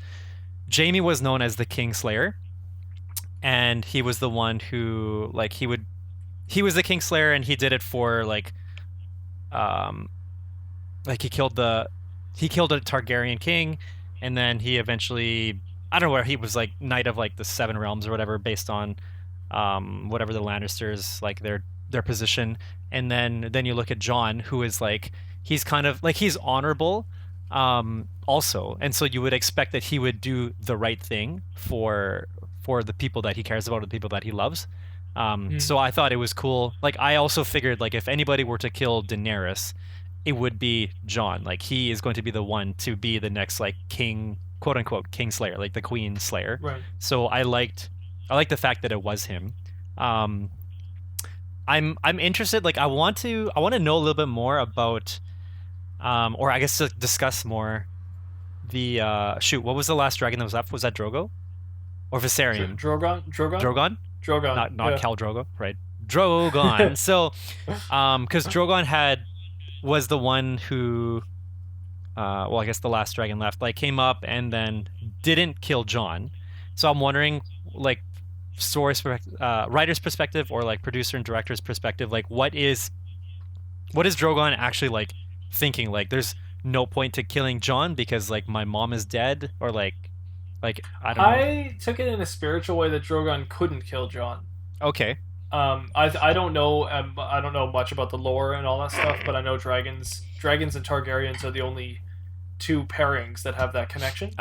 Speaker 1: Jaime was known as the Kingslayer, and he was the one who like he was the Kingslayer, and he did it for like he killed a Targaryen king, and then he eventually, I don't know where he was, like Knight of like the Seven Realms or whatever, based on whatever the Lannisters, like their position. And then you look at Jon, who is like, he's kind of like, he's honorable also, and so you would expect that he would do the right thing for the people that he cares about, the people that he loves. So I thought it was cool. Like, I also figured like if anybody were to kill Daenerys, it would be Jon. Like, he is going to be the one to be the next like king, quote unquote king slayer, like the queen slayer.
Speaker 2: Right.
Speaker 1: So I liked the fact that it was him. I'm interested. Like, I want to know a little bit more about, or I guess to discuss more the what was the last dragon that was left? Was that Drogo or Viserion?
Speaker 2: Drogon.
Speaker 1: Not Khal Drogo, right? Drogon. So, because Drogon was the one who, I guess the last dragon left, like came up and then didn't kill Jon. So I'm wondering, like, writer's perspective, or like producer and director's perspective, like what is Drogon actually like thinking? Like, there's no point to killing Jon because like my mom is dead, or like I don't know.
Speaker 2: I took it in a spiritual way that Drogon couldn't kill Jon.
Speaker 1: Okay.
Speaker 2: I don't know. I don't know much about the lore and all that stuff, but I know dragons and Targaryens are the only two pairings that have that connection.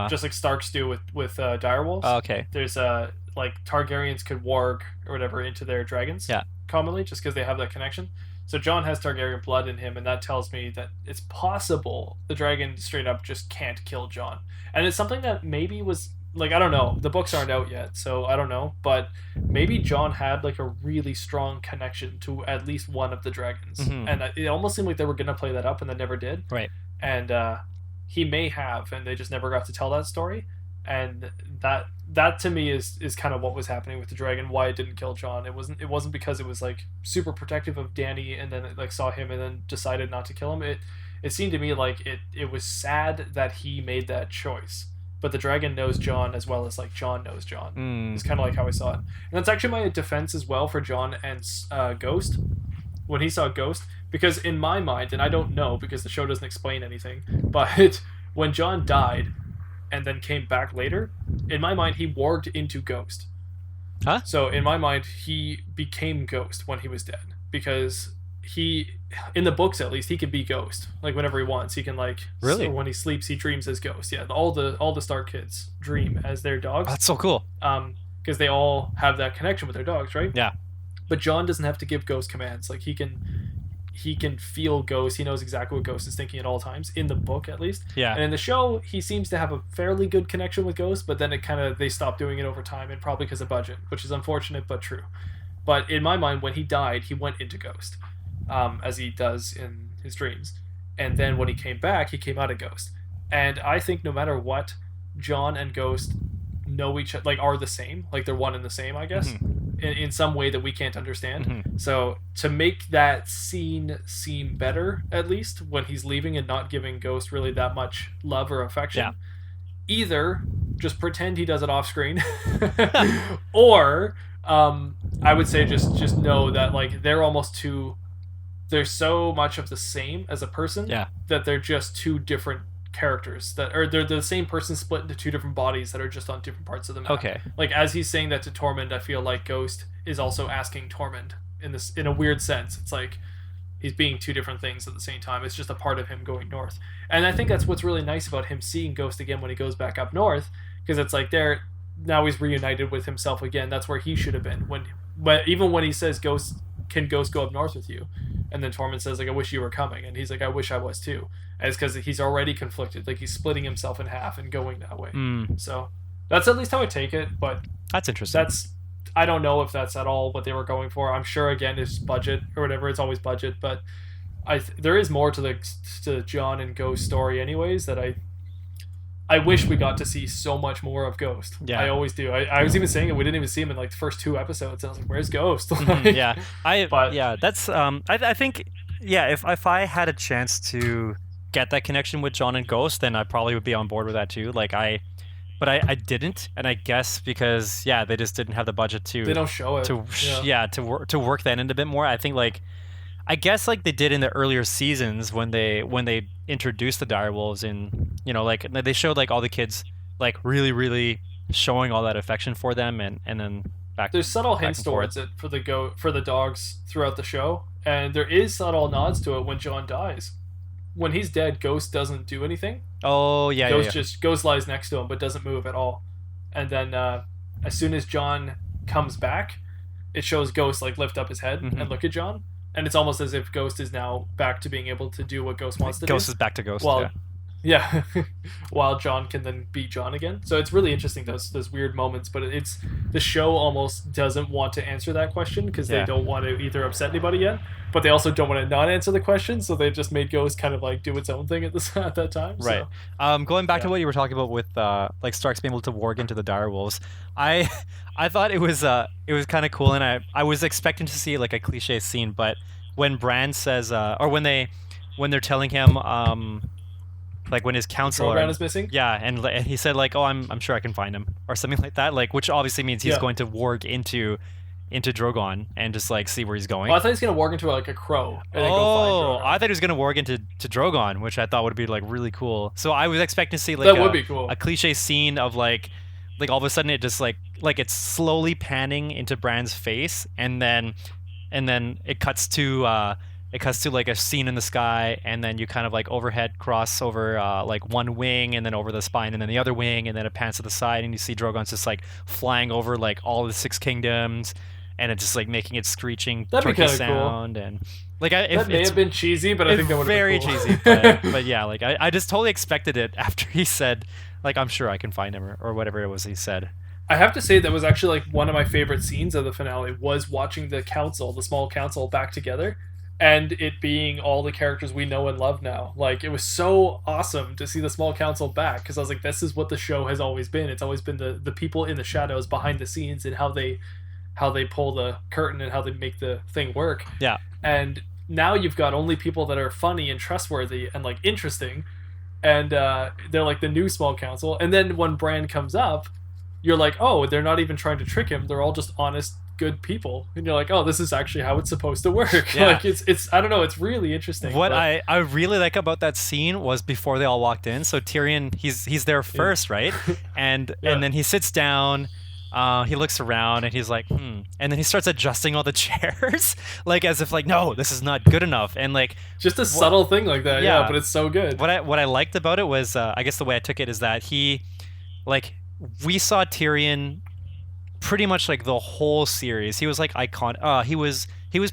Speaker 2: Just like Starks do with direwolves.
Speaker 1: Okay.
Speaker 2: There's like Targaryens could warg or whatever into their dragons.
Speaker 1: Yeah.
Speaker 2: Commonly, just because they have that connection. So Jon has Targaryen blood in him, and that tells me that it's possible the dragon straight up just can't kill Jon. And it's something that maybe was, like, I don't know. The books aren't out yet, so I don't know. But maybe Jon had, like, a really strong connection to at least one of the dragons.
Speaker 1: Mm-hmm.
Speaker 2: And it almost seemed like they were going to play that up, and they never did.
Speaker 1: Right.
Speaker 2: And he may have, and they just never got to tell that story. And that to me is kind of what was happening with the dragon, why it didn't kill Jon. It wasn't because it was like super protective of Dany and then it like saw him and then decided not to kill him. It seemed to me like it was sad that he made that choice. But the dragon knows Jon as well as like Jon knows Jon. It's kind of like how I saw it. And that's actually my defense as well for Jon and Ghost. When he saw Ghost, because in my mind, and I don't know because the show doesn't explain anything, but when Jon died and then came back later, in my mind, he warged into Ghost.
Speaker 1: Huh?
Speaker 2: So in my mind, he became Ghost when he was dead, because he, in the books at least, he can be Ghost. Like, whenever he wants, he can, like,
Speaker 1: really?
Speaker 2: So when he sleeps, he dreams as Ghost. Yeah, all the Stark kids dream as their dogs.
Speaker 1: That's so cool.
Speaker 2: Because they all have that connection with their dogs, right?
Speaker 1: Yeah.
Speaker 2: But Jon doesn't have to give Ghost commands. Like, he can feel Ghost. He knows exactly what Ghost is thinking at all times, in the book at least.
Speaker 1: Yeah.
Speaker 2: And in the show, he seems to have a fairly good connection with Ghost, but then they stopped doing it over time, and probably because of budget, which is unfortunate but true. But in my mind, when he died, he went into Ghost, as he does in his dreams. And then when he came back, he came out of Ghost. And I think no matter what, Jon and Ghost know each other, like, are the same. Like, they're one and the same, I guess. Mm-hmm. In some way that we can't understand. Mm-hmm. So to make that scene seem better, at least when he's leaving and not giving Ghost really that much love or affection, either just pretend he does it off screen, or I would say just know that, like, they're so much of the same as a person that they're just two different characters, they're the same person split into two different bodies that are just on different parts of the map.
Speaker 1: Okay.
Speaker 2: Like, as he's saying that to Tormund, I feel like Ghost is also asking Tormund in a weird sense. It's like he's being two different things at the same time. It's just a part of him going north. And I think that's what's really nice about him seeing Ghost again when he goes back up north, because it's like now he's reunited with himself again. That's where he should have been. Even when he says, can Ghost go up north with you? And then Tormund says, like, I wish you were coming. And he's like, I wish I was too. And it's because he's already conflicted. Like, he's splitting himself in half and going that way. So that's at least how I take it. But
Speaker 1: that's interesting.
Speaker 2: I don't know if that's at all what they were going for. I'm sure, again, it's budget or whatever. It's always budget. But there is more to the Jon and Ghost story anyways that I wish we got to see so much more of Ghost. Yeah. I always do. I was even saying it. We didn't even see him in like the first 2 episodes. And I was like, "Where's Ghost?"
Speaker 1: That's I think if I had a chance to get that connection with Jon and Ghost, then I probably would be on board with that too. But I didn't, and I guess because they just didn't have the budget to.
Speaker 2: They don't show it.
Speaker 1: To work that in a bit more. I think I guess like they did in the earlier seasons when they introduced the direwolves in, they showed like all the kids like really, really showing all that affection for them and then
Speaker 2: there's subtle hints towards it for the dogs throughout the show, and there is subtle nods to it when Jon dies. When he's dead, Ghost doesn't do anything.
Speaker 1: Oh yeah,
Speaker 2: Ghost lies next to him but doesn't move at all. And then as soon as Jon comes back, it shows Ghost like lift up his head and look at Jon. And it's almost as if Ghost is now back to being able to do what Ghost wants to do.
Speaker 1: Ghost is back to Ghost,
Speaker 2: while Jon can then be Jon again. So it's really interesting, those weird moments. But the show almost doesn't want to answer that question because they don't want to either upset anybody yet, but they also don't want to not answer the question. So they just made Ghost kind of like do its own thing at that time.
Speaker 1: Right. So, going back to what you were talking about with like Starks being able to warg into the direwolves, I thought it was kind of cool, and I was expecting to see like a cliche scene, but when Bran says or when they're telling him like when his counselor
Speaker 2: Drogon is missing,
Speaker 1: and he said like, oh, I'm sure I can find him or something like that, like, which obviously means he's going to warg into Drogon and just like see where he's going.
Speaker 2: Well, I thought he was gonna warg into like a crow and then go find Drogon.
Speaker 1: I thought he was gonna warg into Drogon, which I thought would be like really cool. So I was expecting to see like
Speaker 2: that would be cool.
Speaker 1: A cliche scene of like all of a sudden it just like it's slowly panning into Bran's face, and then it cuts to like a scene in the sky, and then you kind of like overhead cross over like one wing and then over the spine and then the other wing, and then it pans to the side and you see Drogon's just like flying over like all the 6 kingdoms, and it's just like making its screeching turkey sound cool. And like
Speaker 2: that may have been cheesy, but I think that would have been cool.
Speaker 1: Very cheesy, but yeah, like I just totally expected it after he said like, I'm sure I can find him or whatever it was he said.
Speaker 2: I have to say that was actually like one of my favorite scenes of the finale was watching the small council back together, and it being all the characters we know and love now. Like, it was so awesome to see the small council back, because I was like, this is what the show has always been. It's always been the people in the shadows behind the scenes and how they pull the curtain and how they make the thing work.
Speaker 1: Yeah.
Speaker 2: And now you've got only people that are funny and trustworthy and like interesting, and they're like the new small council. And then when Bran comes up, you're like, oh, they're not even trying to trick him. They're all just honest, good people. And you're like, oh, this is actually how it's supposed to work. Yeah. Like, it's I don't know, it's really interesting.
Speaker 1: What I really like about that scene was before they all walked in. So Tyrion, he's there first, right? And then he sits down, he looks around and he's like, and then he starts adjusting all the chairs, like as if like, no, this is not good enough. And like
Speaker 2: just a subtle thing like that, but it's so good.
Speaker 1: What I liked about it was, I guess the way I took it is that we saw Tyrion pretty much like the whole series. He was like he was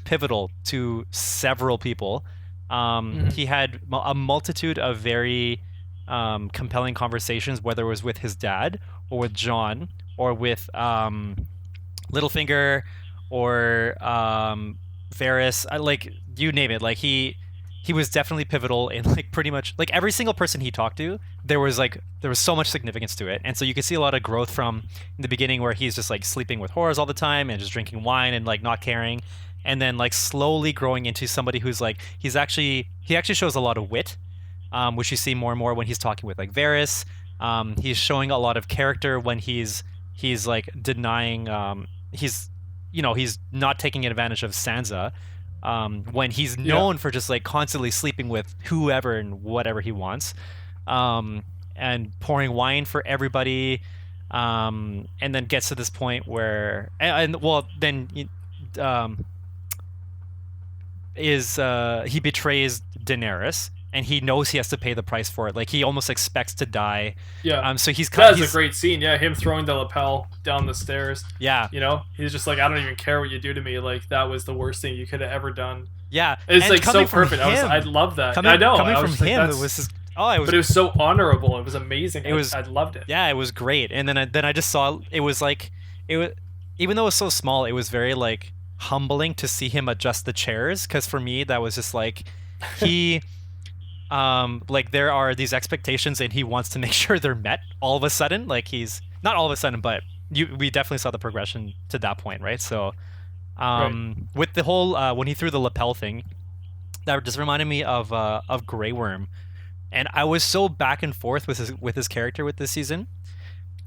Speaker 1: pivotal to several people. He had a multitude of very compelling conversations, whether it was with his dad or with Jon or with Littlefinger or Varys, like you name it. Like he was definitely pivotal in like pretty much like every single person he talked to. There was so much significance to it, and so you could see a lot of growth from in the beginning where he's just like sleeping with whores all the time and just drinking wine and like not caring, and then like slowly growing into somebody who's like he actually shows a lot of wit, which you see more and more when he's talking with like Varys. He's showing a lot of character when he's like denying he's not taking advantage of Sansa. When he's known for just like constantly sleeping with whoever and whatever he wants, and pouring wine for everybody, and then gets to this point where he betrays Daenerys and he knows he has to pay the price for it. Like he almost expects to die.
Speaker 2: Yeah.
Speaker 1: So he's
Speaker 2: that's a great scene. Yeah, him throwing the lapel down the stairs.
Speaker 1: Yeah.
Speaker 2: You know, he's just like, I don't even care what you do to me. Like that was the worst thing you could have ever done.
Speaker 1: Yeah,
Speaker 2: it's like so perfect. I love that. I know.
Speaker 1: Coming from him,
Speaker 2: like,
Speaker 1: it was just,
Speaker 2: but it was so honorable. It was amazing. I loved it.
Speaker 1: Yeah, it was great. And then I just saw it was like even though it was so small, it was very like humbling to see him adjust the chairs. Because for me, that was just like he. Like there are these expectations and he wants to make sure they're met all of a sudden. Like he's not all of a sudden, but we definitely saw the progression to that point, right? So with the whole when he threw the lapel thing, that just reminded me of Grey Worm, and I was so back and forth with his character with this season.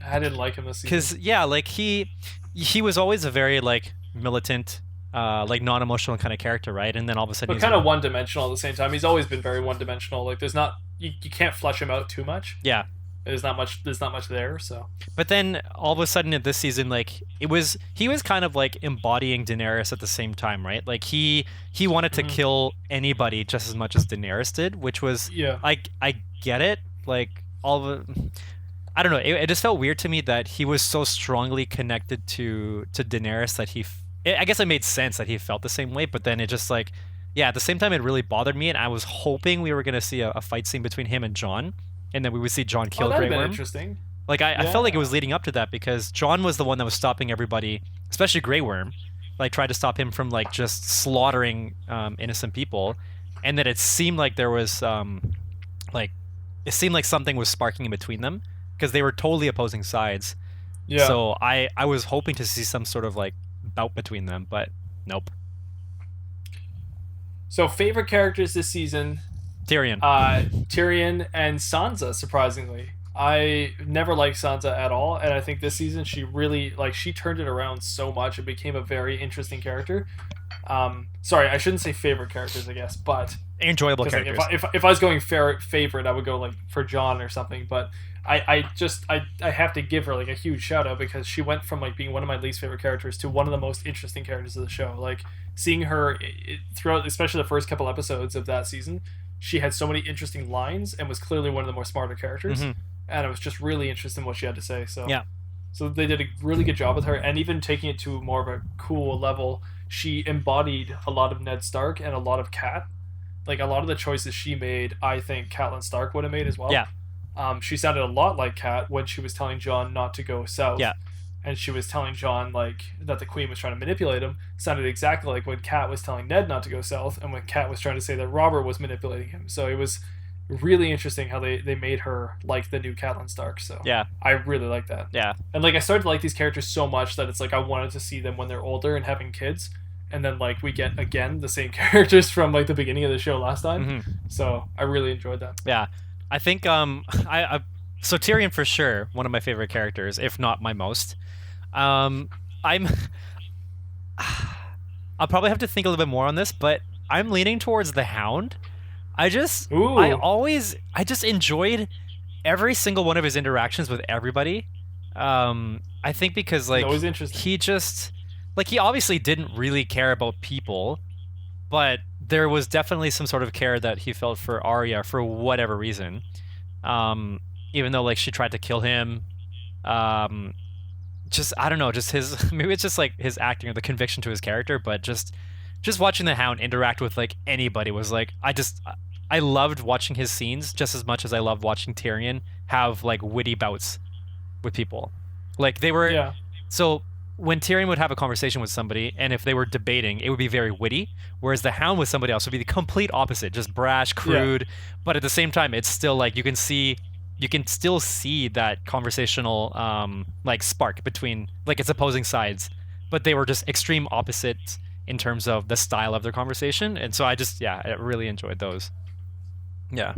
Speaker 2: I didn't like him this season
Speaker 1: because like he was always a very like militant, like non-emotional kind of character, right? And then all of a sudden
Speaker 2: he's kind of one-dimensional at the same time. He's always been very one-dimensional. Like there's not you can't flesh him out too much.
Speaker 1: Yeah,
Speaker 2: there's not much there. So
Speaker 1: but then all of a sudden in this season, like he was kind of like embodying Daenerys at the same time, right? Like he wanted to kill anybody just as much as Daenerys did, which was I get it. Like all of it, I don't know, it just felt weird to me that he was so strongly connected to Daenerys that I guess it made sense that he felt the same way, but then it just like, yeah, at the same time it really bothered me, and I was hoping we were going to see a fight scene between him and Jon, and then we would see Jon kill Grey Worm.
Speaker 2: Interesting.
Speaker 1: Like I felt like it was leading up to that because Jon was the one that was stopping everybody, especially Grey Worm, like tried to stop him from like just slaughtering innocent people, and then it seemed like there was it seemed like something was sparking in between them because they were totally opposing sides. Yeah. So I was hoping to see some sort of like bout between them, but nope.
Speaker 2: So favorite characters this season?
Speaker 1: Tyrion.
Speaker 2: Tyrion and Sansa, surprisingly. I never liked Sansa at all, and I think this season she really she turned it around so much and became a very interesting character. Sorry, I shouldn't say favorite characters, I guess, but
Speaker 1: enjoyable characters.
Speaker 2: Like, if I was going favorite, I would go like for Jon or something, but I have to give her like a huge shout out because she went from like being one of my least favorite characters to one of the most interesting characters of the show. Like seeing her throughout, especially the first couple episodes of that season, she had so many interesting lines and was clearly one of the more smarter characters. Mm-hmm. And I was just really interested in what she had to say. So
Speaker 1: yeah,
Speaker 2: so they did a really good job with her, and even taking it to more of a cool level, she embodied a lot of Ned Stark and a lot of Cat. Like a lot of the choices she made, I think Catelyn Stark would have made as well.
Speaker 1: Yeah.
Speaker 2: She sounded a lot like Cat when she was telling Jon not to go south.
Speaker 1: Yeah.
Speaker 2: And she was telling Jon like that the Queen was trying to manipulate him. Sounded exactly like when Cat was telling Ned not to go south, and when Cat was trying to say that Robert was manipulating him. So it was really interesting how they made her like the new Catelyn Stark. So
Speaker 1: yeah,
Speaker 2: I really like that.
Speaker 1: Yeah.
Speaker 2: And like I started to like these characters so much that it's like I wanted to see them when they're older and having kids. And then like we get again the same characters from like the beginning of the show last time. Mm-hmm. So I really enjoyed that.
Speaker 1: Yeah. I think so Tyrion for sure, one of my favorite characters, if not my most. I'll probably have to think a little bit more on this, but I'm leaning towards the Hound. I just enjoyed every single one of his interactions with everybody. I think because like
Speaker 2: always interesting.
Speaker 1: He just like he obviously didn't really care about people, but there was definitely some sort of care that he felt for Arya for whatever reason. Even though like she tried to kill him, just I don't know, just his maybe it's just like his acting or the conviction to his character, but just watching the Hound interact with like anybody was like I loved watching his scenes just as much as I loved watching Tyrion have like witty bouts with people. Like they were so when Tyrion would have a conversation with somebody, and if they were debating, it would be very witty, whereas the Hound with somebody else would be the complete opposite, just brash, crude, but at the same time, it's still like you can still see that conversational like spark between like its opposing sides, but they were just extreme opposites in terms of the style of their conversation, and so I really enjoyed those. Yeah.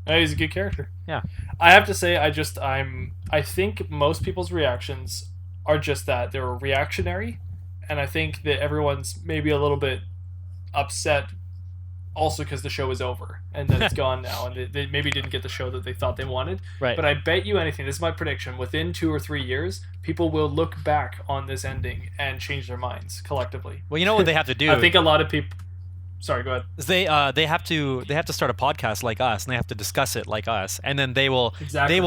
Speaker 2: He's a good character.
Speaker 1: Yeah.
Speaker 2: I have to say, I think most people's reactions are just that. They're reactionary, and I think that everyone's maybe a little bit upset also because the show is over, and that it's gone now, and they maybe didn't get the show that they thought they wanted.
Speaker 1: Right.
Speaker 2: But I bet you anything, this is my prediction, within 2 or 3 years, people will look back on this ending and change their minds collectively.
Speaker 1: Well, you know what they have to do?
Speaker 2: I think a lot of people... Sorry, go ahead.
Speaker 1: They have to start a podcast like us, and they have to discuss it like us, and then they will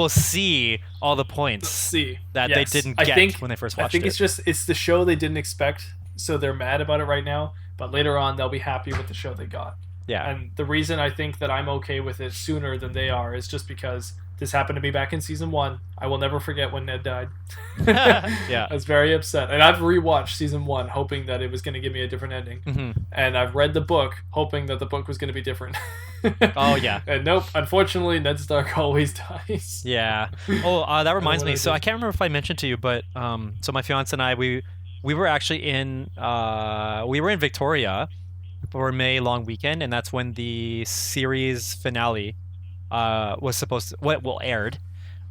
Speaker 1: see all the points that they didn't get when they first watched it.
Speaker 2: I think it's the show they didn't expect, so they're mad about it right now. But later on, they'll be happy with the show they got.
Speaker 1: Yeah.
Speaker 2: And the reason I think that I'm okay with it sooner than they are is just because this happened to me back in season 1. I will never forget when Ned died.
Speaker 1: Yeah.
Speaker 2: I was very upset. And I've rewatched season 1 hoping that it was going to give me a different ending.
Speaker 1: Mm-hmm.
Speaker 2: And I've read the book hoping that the book was going to be different.
Speaker 1: Oh, yeah.
Speaker 2: And nope, unfortunately, Ned Stark always dies.
Speaker 1: Yeah. Oh, that reminds me. So I can't remember if I mentioned to you, but so my fiance and I, we were actually in Victoria for May long weekend, and that's when the series finale was supposed to aired.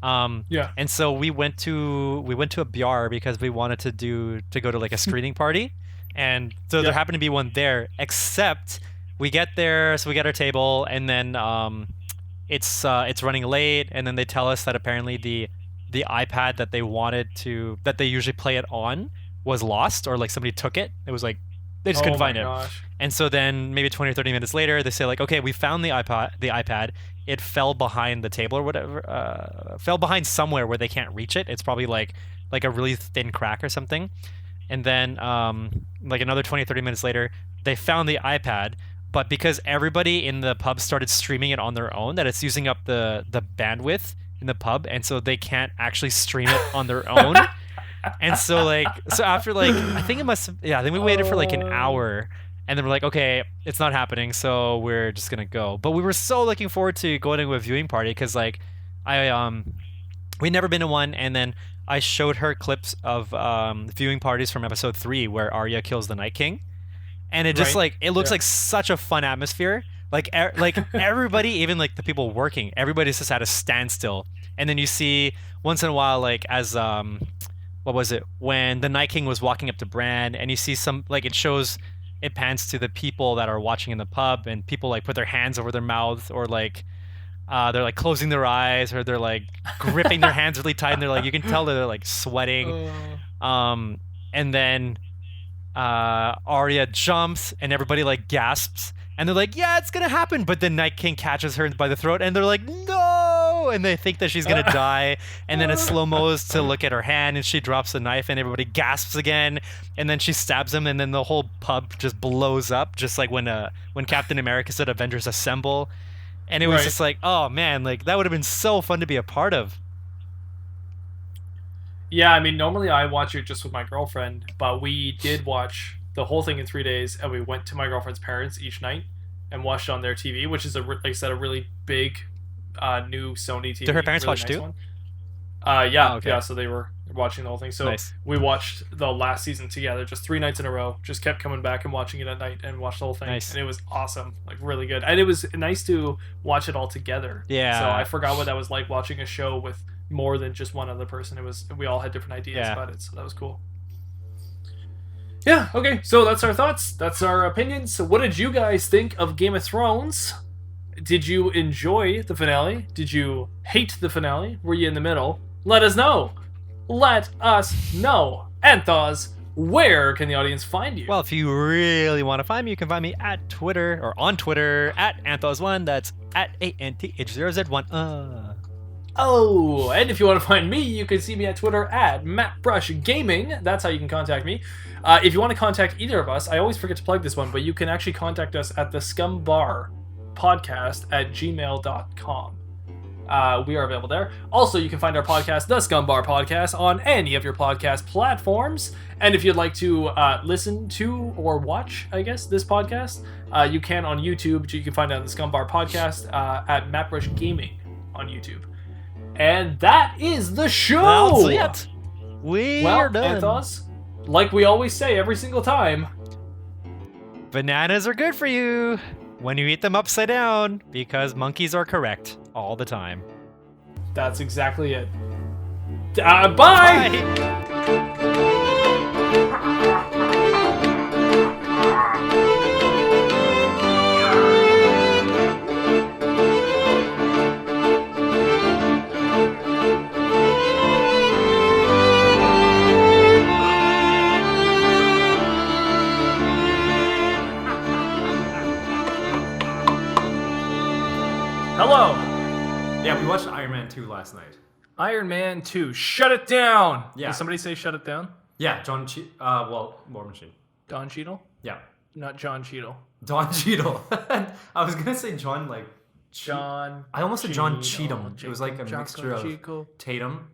Speaker 2: Yeah.
Speaker 1: And so we went to a BR because we wanted to go to like a screening party, and so there happened to be one there. Except we get there, so we get our table, and then it's running late, and then they tell us that apparently the iPad that they usually play it on was lost, or like somebody took it. It was like they just couldn't find it.
Speaker 2: Gosh.
Speaker 1: And so then maybe 20 or 30 minutes later, they say like, okay, we found the iPad. It fell behind the table or whatever. Fell behind somewhere where they can't reach it. It's probably like a really thin crack or something. And then like another 20 or 30 minutes later, they found the iPad. But because everybody in the pub started streaming it on their own, that it's using up the bandwidth in the pub, and so they can't actually stream it on their own. And so after I think we waited for like an hour, and then we're like, okay, it's not happening, so we're just gonna go. But we were so looking forward to going to a viewing party because we'd never been to one, and then I showed her clips of viewing parties from episode 3 where Arya kills the Night King, and it just it looks like such a fun atmosphere. Like everybody, even like the people working, everybody's just at a standstill, and then you see once in a while as what was it, when the Night King was walking up to Bran, and you see some it pans to the people that are watching in the pub, and people like put their hands over their mouths, or like they're like closing their eyes, or they're like gripping their hands really tight, and they're like, you can tell that they're like sweating. And then Arya jumps, and everybody like gasps, and they're like, yeah, it's gonna happen. But then Night King catches her by the throat, and they're like, no, and they think that she's gonna die. And then it slow-mos to look at her hand, and she drops the knife, and everybody gasps again. And then she stabs him, and then the whole pub just blows up, just like when Captain America said Avengers Assemble. And it was just like, oh man, like that would have been so fun to be a part of.
Speaker 2: Yeah, I mean, normally I watch it just with my girlfriend, but we did watch the whole thing in 3 days, and we went to my girlfriend's parents each night and watched on their TV, which is like I said, a really big new Sony TV.
Speaker 1: Did her parents
Speaker 2: really
Speaker 1: watch
Speaker 2: nice
Speaker 1: too?
Speaker 2: One.
Speaker 1: Okay.
Speaker 2: Yeah, so they were watching the whole thing. So
Speaker 1: nice.
Speaker 2: We watched the last season together, just 3 nights in a row. Just kept coming back and watching it at night and watched the whole thing.
Speaker 1: Nice.
Speaker 2: And it was awesome, like really good. And it was nice to watch it all together.
Speaker 1: Yeah.
Speaker 2: So I forgot what that was like, watching a show with more than just one other person. We all had different ideas about it, so that was cool. Yeah, okay, so that's our thoughts. That's our opinions. So what did you guys think of Game of Thrones? Did you enjoy the finale? Did you hate the finale? Were you in the middle? Let us know. Let us know. Anth0z, where can the audience find you?
Speaker 1: Well, if you really want to find me, you can find me at Twitter, or on Twitter, at Anth0z1. That's at ANTH0Z1.
Speaker 2: Oh, and if you want to find me, you can see me at Twitter at Mattbrush Gaming. That's how you can contact me. If you want to contact either of us, I always forget to plug this one, but you can actually contact us at the Scumm Bar Podcast at gmail.com. We are available there. Also, you can find our podcast, the Scumm Bar Podcast, on any of your podcast platforms. And if you'd like to listen to or watch, I guess, this podcast, you can on YouTube. You can find it on the Scumm Bar Podcast at Mattbrush Gaming on YouTube. And that is the show.
Speaker 1: That's it. We're done.
Speaker 2: Anth0z, like we always say every single time,
Speaker 1: bananas are good for you when you eat them upside down, because monkeys are correct all the time.
Speaker 2: That's exactly it. Bye! Iron Man 2, shut it down.
Speaker 3: Yeah.
Speaker 2: Did somebody say shut it down?
Speaker 3: Yeah, War Machine.
Speaker 2: Don Cheadle?
Speaker 3: Yeah.
Speaker 2: Not John Cheadle.
Speaker 3: Don Cheadle. I was gonna say John
Speaker 2: John.
Speaker 3: I almost said John
Speaker 2: Cheadle.
Speaker 3: Cheatham. It was like a mixture of Tatum